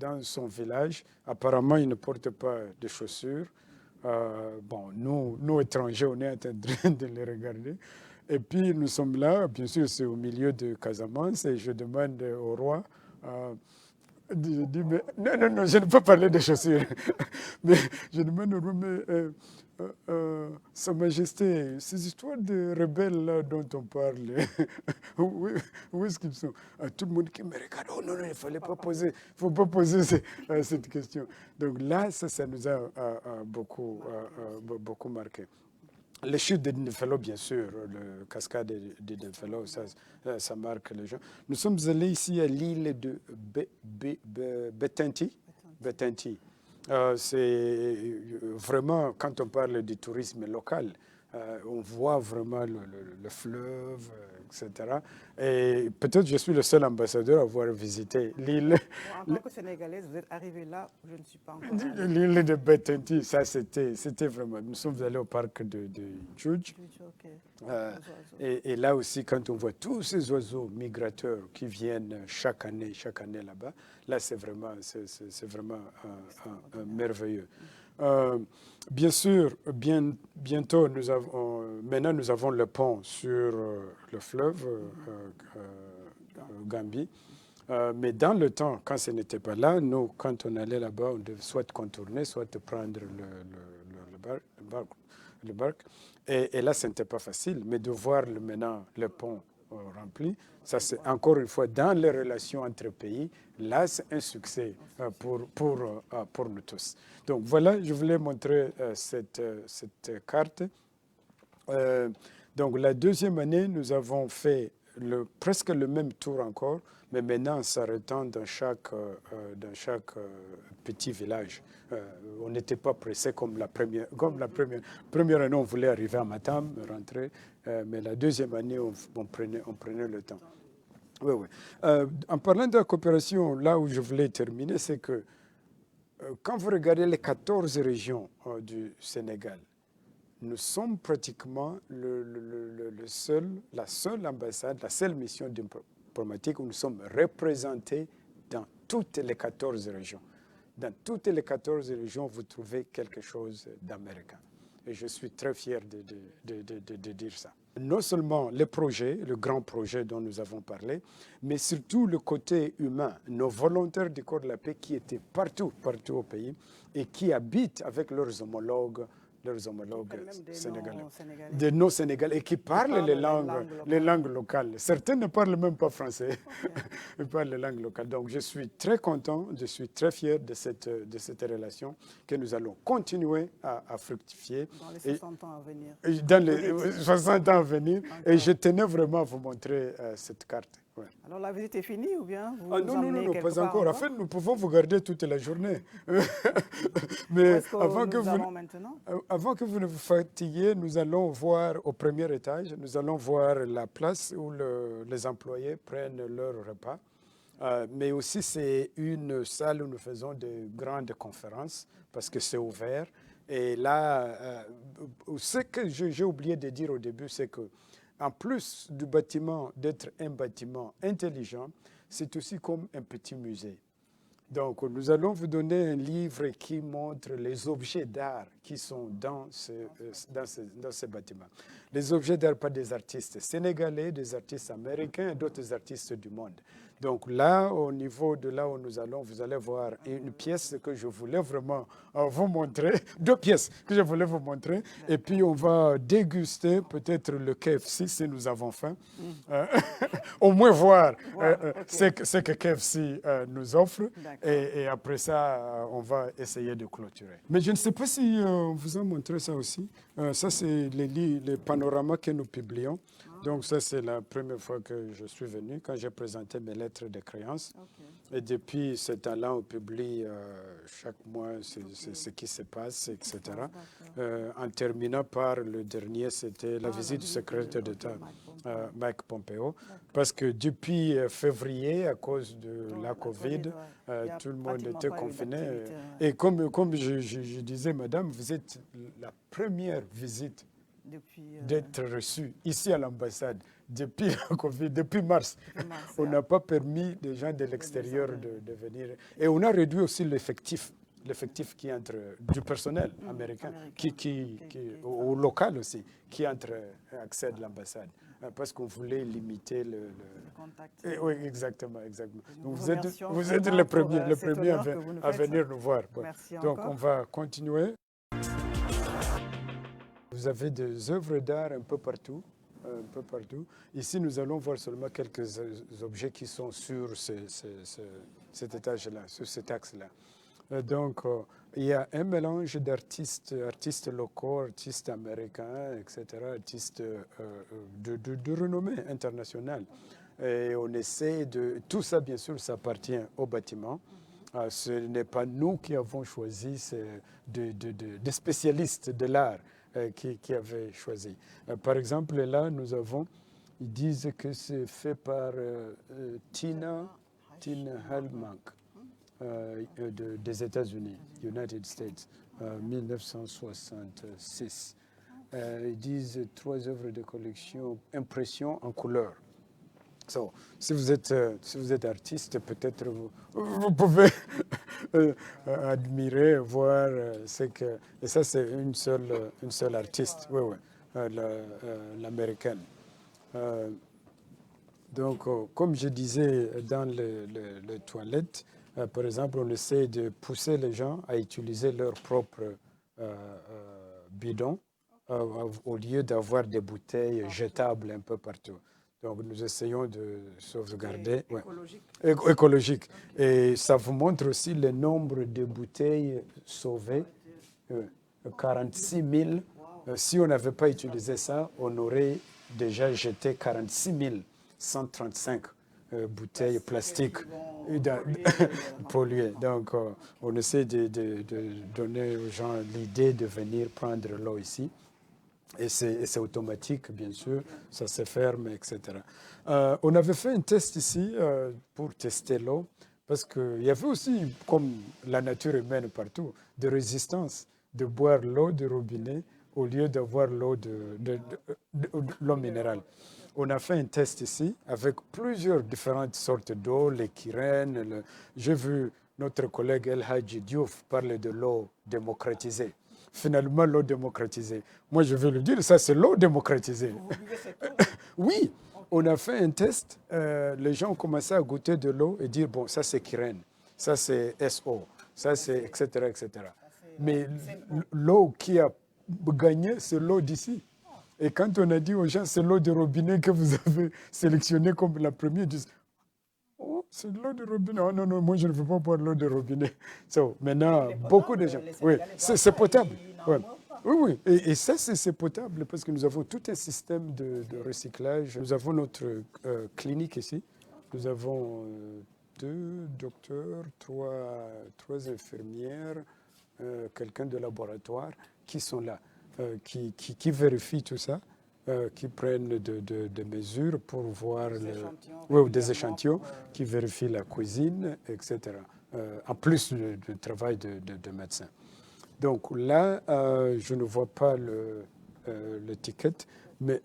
dans son village. Apparemment, il ne porte pas de chaussures. Nous, étrangers, on est en train de les regarder. Et puis, nous sommes là, bien sûr, c'est au milieu de Casamance, et je demande au roi... non, je ne peux pas parler de chaussures. Mais je demande au roi, mais Sa Majesté, ces histoires de rebelles là dont on parle, où est-ce qu'ils sont? Tout le monde qui me regarde, oh non, il ne fallait pas poser, faut pas poser cette question. Donc là, ça nous a beaucoup marqué. Les chutes de Dindéfelo, bien sûr, le cascade de Dindéfelo, ça marque les gens. Nous sommes allés ici à l'île de Bettenty. C'est vraiment, quand on parle du tourisme local, on voit vraiment le fleuve, etc. Et peut-être je suis le seul ambassadeur à avoir visité l'île. Moi, en tant que Sénégalaise, vous êtes arrivée là où je ne suis pas encore allée. L'île de Bettenty, ça c'était vraiment. Nous sommes allés au parc de Djoudj. Ok. Et là aussi, quand on voit tous ces oiseaux migrateurs qui viennent chaque année là-bas, là c'est vraiment merveilleux. Bien sûr, bientôt, maintenant nous avons le pont sur le fleuve Gambie. Mais dans le temps, quand ce n'était pas là, nous, quand on allait là-bas, on devait soit contourner, soit prendre le barque. Et là, ce n'était pas facile. Mais de voir maintenant le pont rempli, ça c'est encore une fois dans les relations entre pays, là c'est un succès pour nous tous. Donc voilà, je voulais montrer cette carte. Donc la deuxième année, nous avons fait presque le même tour encore, mais maintenant en s'arrêtant dans chaque petit village. On n'était pas pressé comme la première année, on voulait arriver à Matam, rentrer, mais la deuxième année, on prenait le temps. Oui, oui. En parlant de la coopération, là où je voulais terminer, c'est que quand vous regardez les 14 régions du Sénégal, nous sommes pratiquement la seule ambassade, la seule mission diplomatique où nous sommes représentés dans toutes les 14 régions. Dans toutes les 14 régions, vous trouvez quelque chose d'américain. Et je suis très fier de dire ça. Non seulement les projets, le grand projet dont nous avons parlé, mais surtout le côté humain, nos volontaires du corps de la paix qui étaient partout au pays et qui habitent avec leurs homologues sénégalais, des non-sénégalais, et qui parlent les langues locales. Certains ne parlent même pas français, ils parlent les langues locales. Donc je suis très content, je suis très fier de cette relation que nous allons continuer à fructifier. Dans les 60 ans à venir. Dans les 60 ans à venir. Et je tenais vraiment à vous montrer cette carte. Ouais. Alors la visite est finie ou bien vous non, pas encore. En fait, nous pouvons vous garder toute la journée. Mais avant que vous ne vous fatiguiez, nous allons voir au premier étage, nous allons voir la place où les employés prennent leur repas. Mais aussi, c'est une salle où nous faisons de grandes conférences parce que c'est ouvert. Et là, ce que j'ai oublié de dire au début, c'est que en plus du bâtiment d'être un bâtiment intelligent, c'est aussi comme un petit musée. Donc, nous allons vous donner un livre qui montre les objets d'art qui sont dans ce bâtiment. Les objets d'art, pas des artistes sénégalais, des artistes américains et d'autres artistes du monde. Donc là, au niveau de là où nous allons, vous allez voir une pièce que je voulais vraiment vous montrer, 2 pièces que je voulais vous montrer, et puis on va déguster peut-être le KFC si nous avons faim, au moins voir ce que KFC nous offre, et après ça, on va essayer de clôturer. Mais je ne sais pas si on vous a montré ça aussi. Ça, c'est les panoramas que nous publions. Donc ça, c'est la première fois que je suis venu, quand j'ai présenté mes lettres de créance. Okay. Et depuis ce temps-là, on publie chaque mois ce qui se passe, etc. En terminant par le dernier, c'était la visite du secrétaire d'État, Mike Pompeo. Parce que depuis février, à cause de la COVID, tout le monde était confiné. Et comme je disais, madame, vous êtes la première visite d'être reçu ici à l'ambassade depuis la COVID, depuis mars. On n'a pas permis des gens de l'extérieur de venir. Et on a réduit aussi l'effectif qui entre du personnel américain, au local aussi, qui accède à l'ambassade. Parce qu'on voulait limiter le contact. Oui, exactement. Donc vous êtes les premiers à venir nous voir. Donc on va continuer. Vous avez des œuvres d'art un peu partout. Ici, nous allons voir seulement quelques objets qui sont sur cet étage-là, sur cet axe-là. Donc, il y a un mélange d'artistes locaux, artistes américains, etc., artistes de renommée internationale. Et on essaie de... Tout ça, bien sûr, ça appartient au bâtiment. Ce n'est pas nous qui avons choisi, c'est des spécialistes de l'art qui avaient choisi. Par exemple, là, ils disent que c'est fait par Tina Hellmark des États-Unis, United States, 1966. Ils disent 3 œuvres de collection, impression en couleur. So, si vous êtes artiste, peut-être vous pouvez admirer, voir ce que... Et ça, c'est une seule artiste, oui, l'américaine. Donc, comme je disais dans les toilettes, par exemple, on essaie de pousser les gens à utiliser leur propre bidon au lieu d'avoir des bouteilles jetables un peu partout. Donc, nous essayons de sauvegarder. Écologique. Et ça vous montre aussi le nombre de bouteilles sauvées. 46 000. Si on n'avait pas utilisé ça, on aurait déjà jeté 46 135 bouteilles plastiques polluées. Donc, on essaie de donner aux gens l'idée de venir prendre l'eau ici. Et c'est automatique, bien sûr, ça se ferme, etc. On avait fait un test ici pour tester l'eau, parce qu'il y avait aussi, comme la nature humaine partout, de résistance de boire l'eau du robinet au lieu d'avoir l'eau de l'eau minérale. On a fait un test ici avec plusieurs différentes sortes d'eau, les Kyrènes. J'ai vu notre collègue El Hadji Diouf parler de l'eau démocratisée. Finalement, l'eau démocratisée. Moi, je veux le dire, ça, c'est l'eau démocratisée. Oui, on a fait un test. Les gens ont commencé à goûter de l'eau et dire, bon, ça, c'est Kyrène, ça, c'est SO, ça, c'est etc., etc. Mais l'eau qui a gagné, c'est l'eau d'ici. Et quand on a dit aux gens, c'est l'eau de robinet que vous avez sélectionnée comme la première, ils disent, oh, c'est de l'eau de robinet. Oh non, non, moi je ne veux pas boire l'eau de robinet. So, maintenant, beaucoup de gens. Oui, c'est potable. Ouais. Oui, oui. Et ça, c'est potable parce que nous avons tout un système de recyclage. Nous avons notre clinique ici. Nous avons 2 docteurs, 3 infirmières, quelqu'un de laboratoire qui sont là, qui vérifient tout ça. Qui prennent des mesures pour voir des échantillons qui vérifient la cuisine, etc. En plus du travail de médecin. Donc là, je ne vois pas l'étiquette, mais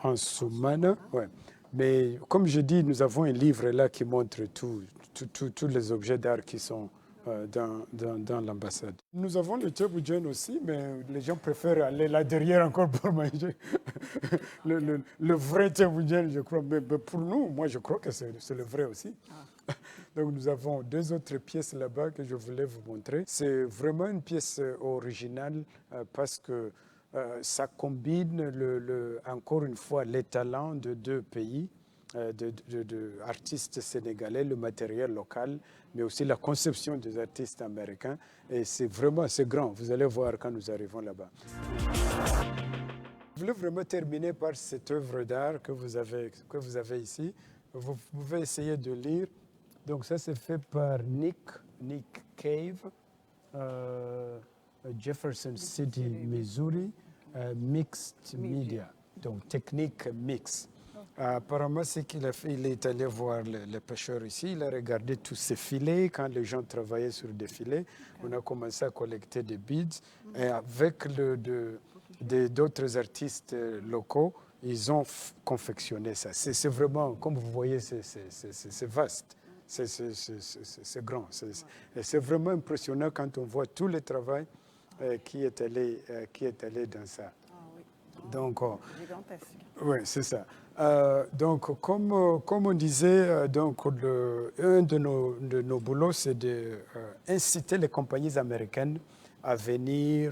en Soumana, ouais. Mais comme je dis, nous avons un livre là qui montre tous les objets d'art qui sont dans l'ambassade. Nous avons le tchéboudjen aussi, mais les gens préfèrent aller là derrière encore pour manger le vrai tchéboudjen, je crois. Mais pour nous, moi, je crois que c'est le vrai aussi. Donc, nous avons 2 autres pièces là-bas que je voulais vous montrer. C'est vraiment une pièce originale parce que ça combine, encore une fois, les talents de 2 pays. D'artistes sénégalais, le matériel local, mais aussi la conception des artistes américains. Et c'est grand. Vous allez voir quand nous arrivons là-bas. Je voulais vraiment terminer par cette œuvre d'art que vous avez ici. Vous pouvez essayer de lire. Donc ça, c'est fait par Nick Cave, Jefferson City, Missouri, Mixed Media, donc technique mix. Apparemment, ce qu'il a fait, il est allé voir les pêcheurs ici, il a regardé tous ces filets. Quand les gens travaillaient sur des filets, on a commencé à collecter des beads. Et avec d'autres artistes locaux, ils ont confectionné ça. C'est vraiment, comme vous voyez, c'est vaste, c'est grand. C'est vraiment impressionnant quand on voit tout le travail qui est allé dans ça. Donc, oui, c'est ça. Donc, comme on disait, donc, un de nos boulots, c'est d'inciter les compagnies américaines à venir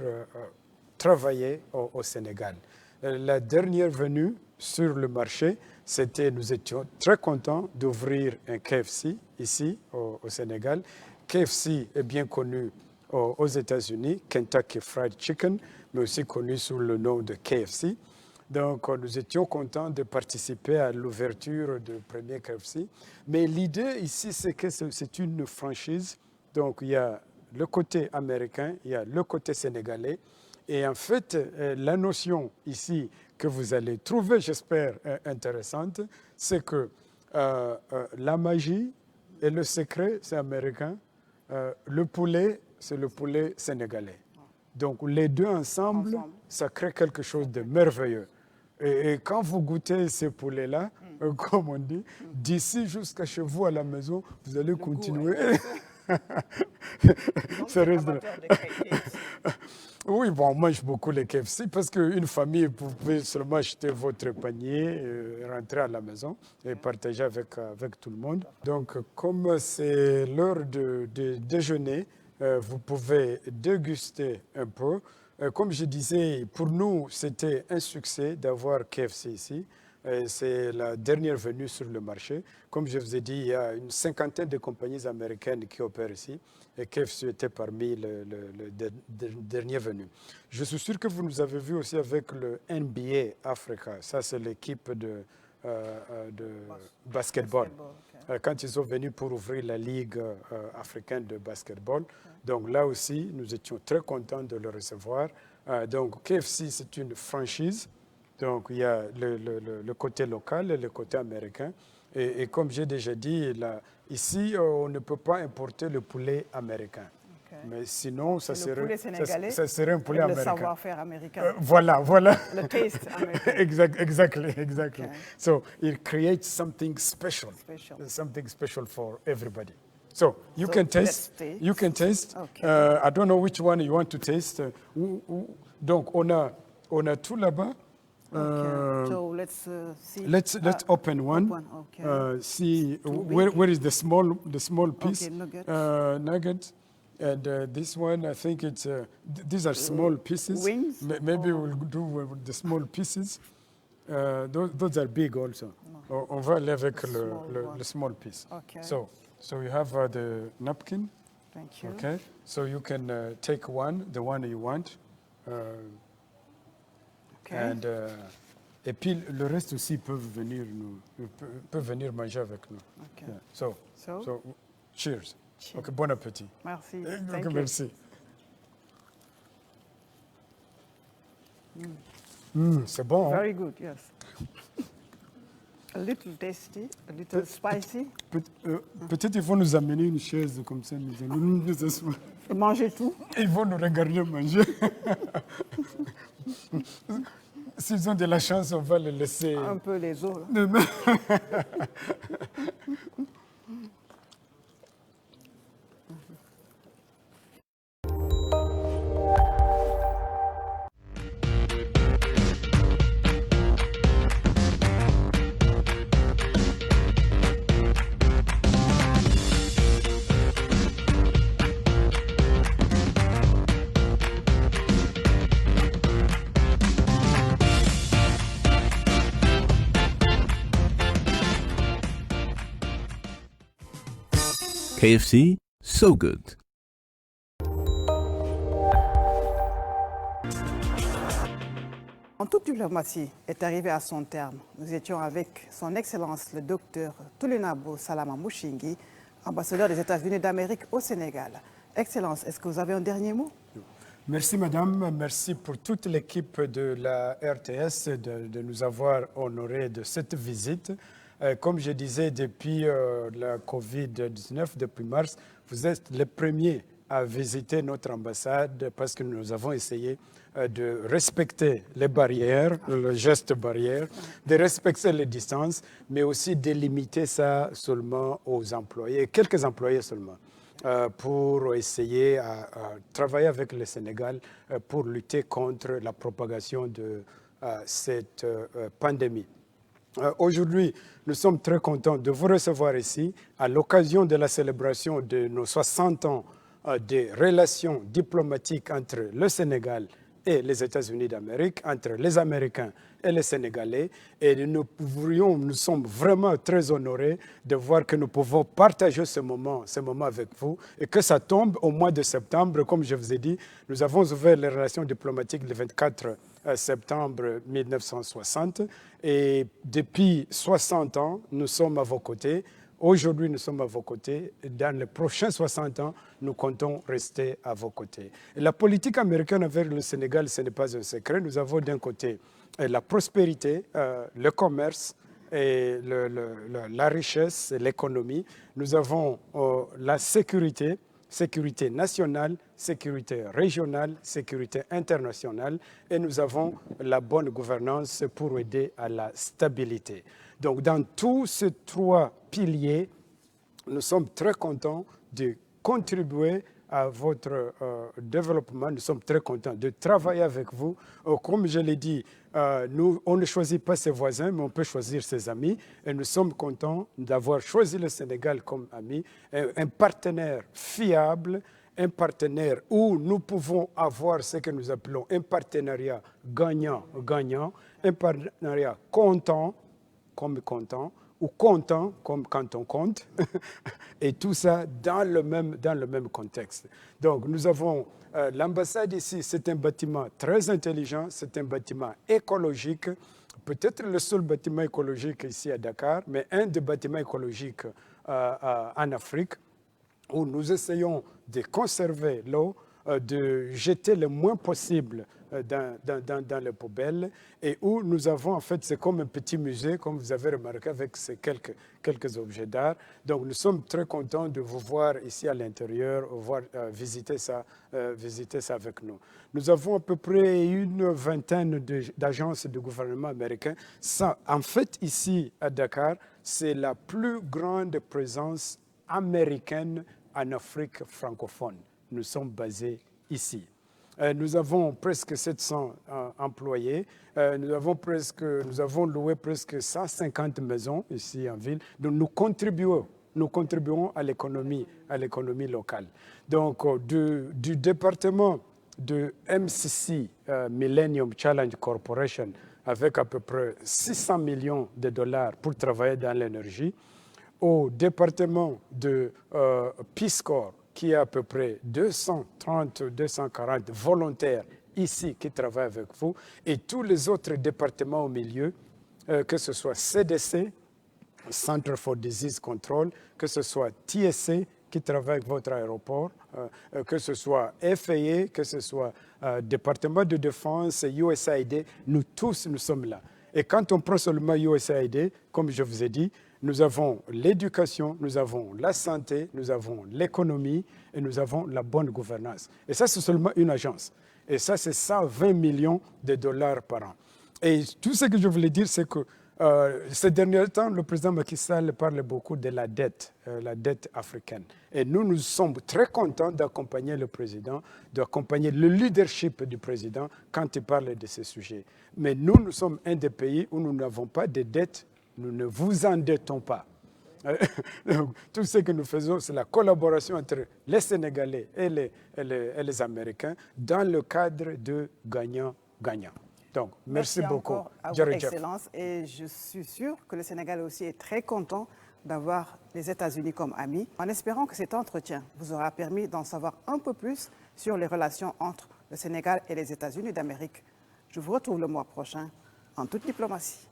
travailler au Sénégal. La dernière venue sur le marché, nous étions très contents d'ouvrir un KFC ici au Sénégal. KFC est bien connu aux États-Unis, Kentucky Fried Chicken, mais aussi connu sous le nom de KFC. Donc, nous étions contents de participer à l'ouverture du premier KFC. Mais l'idée ici, c'est que c'est une franchise Donc, il y a le côté américain, il y a le côté sénégalais. Et en fait, la notion ici que vous allez trouver, j'espère, intéressante, c'est que la magie et le secret, c'est américain. Le poulet, c'est le poulet sénégalais. Donc, les deux ensemble, ça crée quelque chose de merveilleux. Et quand vous goûtez ces poulets-là, comme on dit, d'ici jusqu'à chez vous à la maison, vous allez continuer. Ça reste de... Oui, bon, on mange beaucoup les KFC parce qu'une famille, vous pouvez seulement acheter votre panier, rentrer à la maison et partager avec tout le monde. Donc, comme c'est l'heure de déjeuner, vous pouvez déguster un peu. Comme je disais, pour nous, c'était un succès d'avoir KFC ici. C'est la dernière venue sur le marché. Comme je vous ai dit, il y a une cinquantaine de compagnies américaines qui opèrent ici. Et KFC était parmi les derniers venus. Je suis sûr que vous nous avez vu aussi avec le NBA Africa. Ça, c'est l'équipe de basketball. Okay. Quand ils sont venus pour ouvrir la Ligue africaine de basketball. Donc là aussi, nous étions très contents de le recevoir. Donc KFC, c'est une franchise. Donc il y a le côté local et le côté américain. Et comme j'ai déjà dit, là, ici, on ne peut pas importer le poulet américain. Okay. Mais sinon, ça serait un poulet américain. Le savoir-faire américain. Voilà. Le taste américain. Exactly. Okay. So it creates something special for everybody. So you can taste. You can taste. Okay. I don't know which one you want to taste. Donc on a tout là-bas. Okay. So let's see. Let's open one. Okay. See where is the small piece? Okay, nugget. And this one, I think it's these are small pieces. Wings. Maybe we'll do with the small pieces. Those are big also. No. On va aller avec le small piece. Okay. So you have the napkin. Thank you. Okay. So you can take one, the one you want. And, et puis le reste aussi peuvent venir manger avec nous. Okay. Yeah. So cheers. Okay, bon appétit. Merci. Okay, merci. C'est bon. Very good, yes. A little tasty, a little spicy. Peut-être ils vont nous amener une chaise comme ça, nous allons nous asseoir. Manger tout. Ils vont nous regarder manger. S'ils ont de la chance, on va les laisser. Un peu les os. KFC, so good. En toute diplomatie est arrivé à son terme. Nous étions avec son Excellence le docteur Toulinabo Salama Mouchingi, ambassadeur des États-Unis d'Amérique au Sénégal. Excellence, est-ce que vous avez un dernier mot? Merci madame, merci pour toute l'équipe de la RTS de nous avoir honorés de cette visite. Comme je disais, depuis la COVID-19, depuis mars, vous êtes les premiers à visiter notre ambassade parce que nous avons essayé de respecter les barrières, le geste barrière, de respecter les distances, mais aussi de limiter ça seulement aux employés, quelques employés seulement, pour essayer à travailler avec le Sénégal pour lutter contre la propagation de cette pandémie. Aujourd'hui, nous sommes très contents de vous recevoir ici à l'occasion de la célébration de nos 60 ans de relations diplomatiques entre le Sénégal et les États-Unis d'Amérique, entre les Américains et les Sénégalais. Et nous sommes vraiment très honorés de voir que nous pouvons partager ce moment avec vous et que ça tombe au mois de septembre. Comme je vous ai dit, nous avons ouvert les relations diplomatiques le 24 septembre 1960 et depuis 60 ans, nous sommes à vos côtés. Aujourd'hui, nous sommes à vos côtés. Dans les prochains 60 ans, nous comptons rester à vos côtés. Et la politique américaine envers le Sénégal, ce n'est pas un secret. Nous avons d'un côté la prospérité, le commerce, et la richesse, l'économie. Nous avons la sécurité, sécurité nationale, sécurité régionale, sécurité internationale, et nous avons la bonne gouvernance pour aider à la stabilité. Donc, dans tous ces trois piliers, nous sommes très contents de contribuer à votre développement. Nous sommes très contents de travailler avec vous. Comme je l'ai dit, nous, on ne choisit pas ses voisins, mais on peut choisir ses amis. Et nous sommes contents d'avoir choisi le Sénégal comme ami, un partenaire fiable, un partenaire où nous pouvons avoir ce que nous appelons un partenariat gagnant-gagnant, un partenariat content, comme content, ou comptant, comme quand on compte, et tout ça dans le même contexte. Donc, nous avons l'ambassade ici, c'est un bâtiment très intelligent, c'est un bâtiment écologique, peut-être le seul bâtiment écologique ici à Dakar, mais un des bâtiments écologiques en Afrique, où nous essayons de conserver l'eau, de jeter le moins possible dans les poubelles, et où nous avons, en fait, c'est comme un petit musée, comme vous avez remarqué, avec ces quelques objets d'art. Donc, nous sommes très contents de vous voir ici à l'intérieur, visiter ça avec nous. Nous avons à peu près une vingtaine d'agences de gouvernement américain. Ça, en fait, ici à Dakar, c'est la plus grande présence américaine en Afrique francophone. Nous sommes basés ici. Nous avons presque 700 employés. Nous avons loué presque 150 maisons ici en ville. Donc nous contribuons à l'économie locale. Donc du département de MCC, Millennium Challenge Corporation, avec à peu près 600 millions de dollars pour travailler dans l'énergie, au département de Peace Corps, qui a à peu près 230-240 volontaires ici qui travaillent avec vous, et tous les autres départements au milieu, que ce soit CDC, Center for Disease Control, que ce soit TSA, qui travaille avec votre aéroport, que ce soit FAA, que ce soit département de défense, USAID, nous tous, nous sommes là. Et quand on prend seulement USAID, comme je vous ai dit, nous avons l'éducation, nous avons la santé, nous avons l'économie et nous avons la bonne gouvernance. Et ça, c'est seulement une agence. Et ça, c'est 120 millions de dollars par an. Et tout ce que je voulais dire, c'est que ces derniers temps, le président Macky Sall parle beaucoup de la dette africaine. Et nous sommes très contents d'accompagner le président, d'accompagner le leadership du président quand il parle de ces sujets. Mais nous sommes un des pays où nous n'avons pas de dette. Nous ne vous endettons pas. Tout ce que nous faisons, c'est la collaboration entre les Sénégalais et les Américains dans le cadre de gagnant-gagnant. Donc, merci beaucoup. Encore à votre Excellence. Et je suis sûr que le Sénégal aussi est très content d'avoir les États-Unis comme amis, en espérant que cet entretien vous aura permis d'en savoir un peu plus sur les relations entre le Sénégal et les États-Unis d'Amérique. Je vous retrouve le mois prochain en toute diplomatie.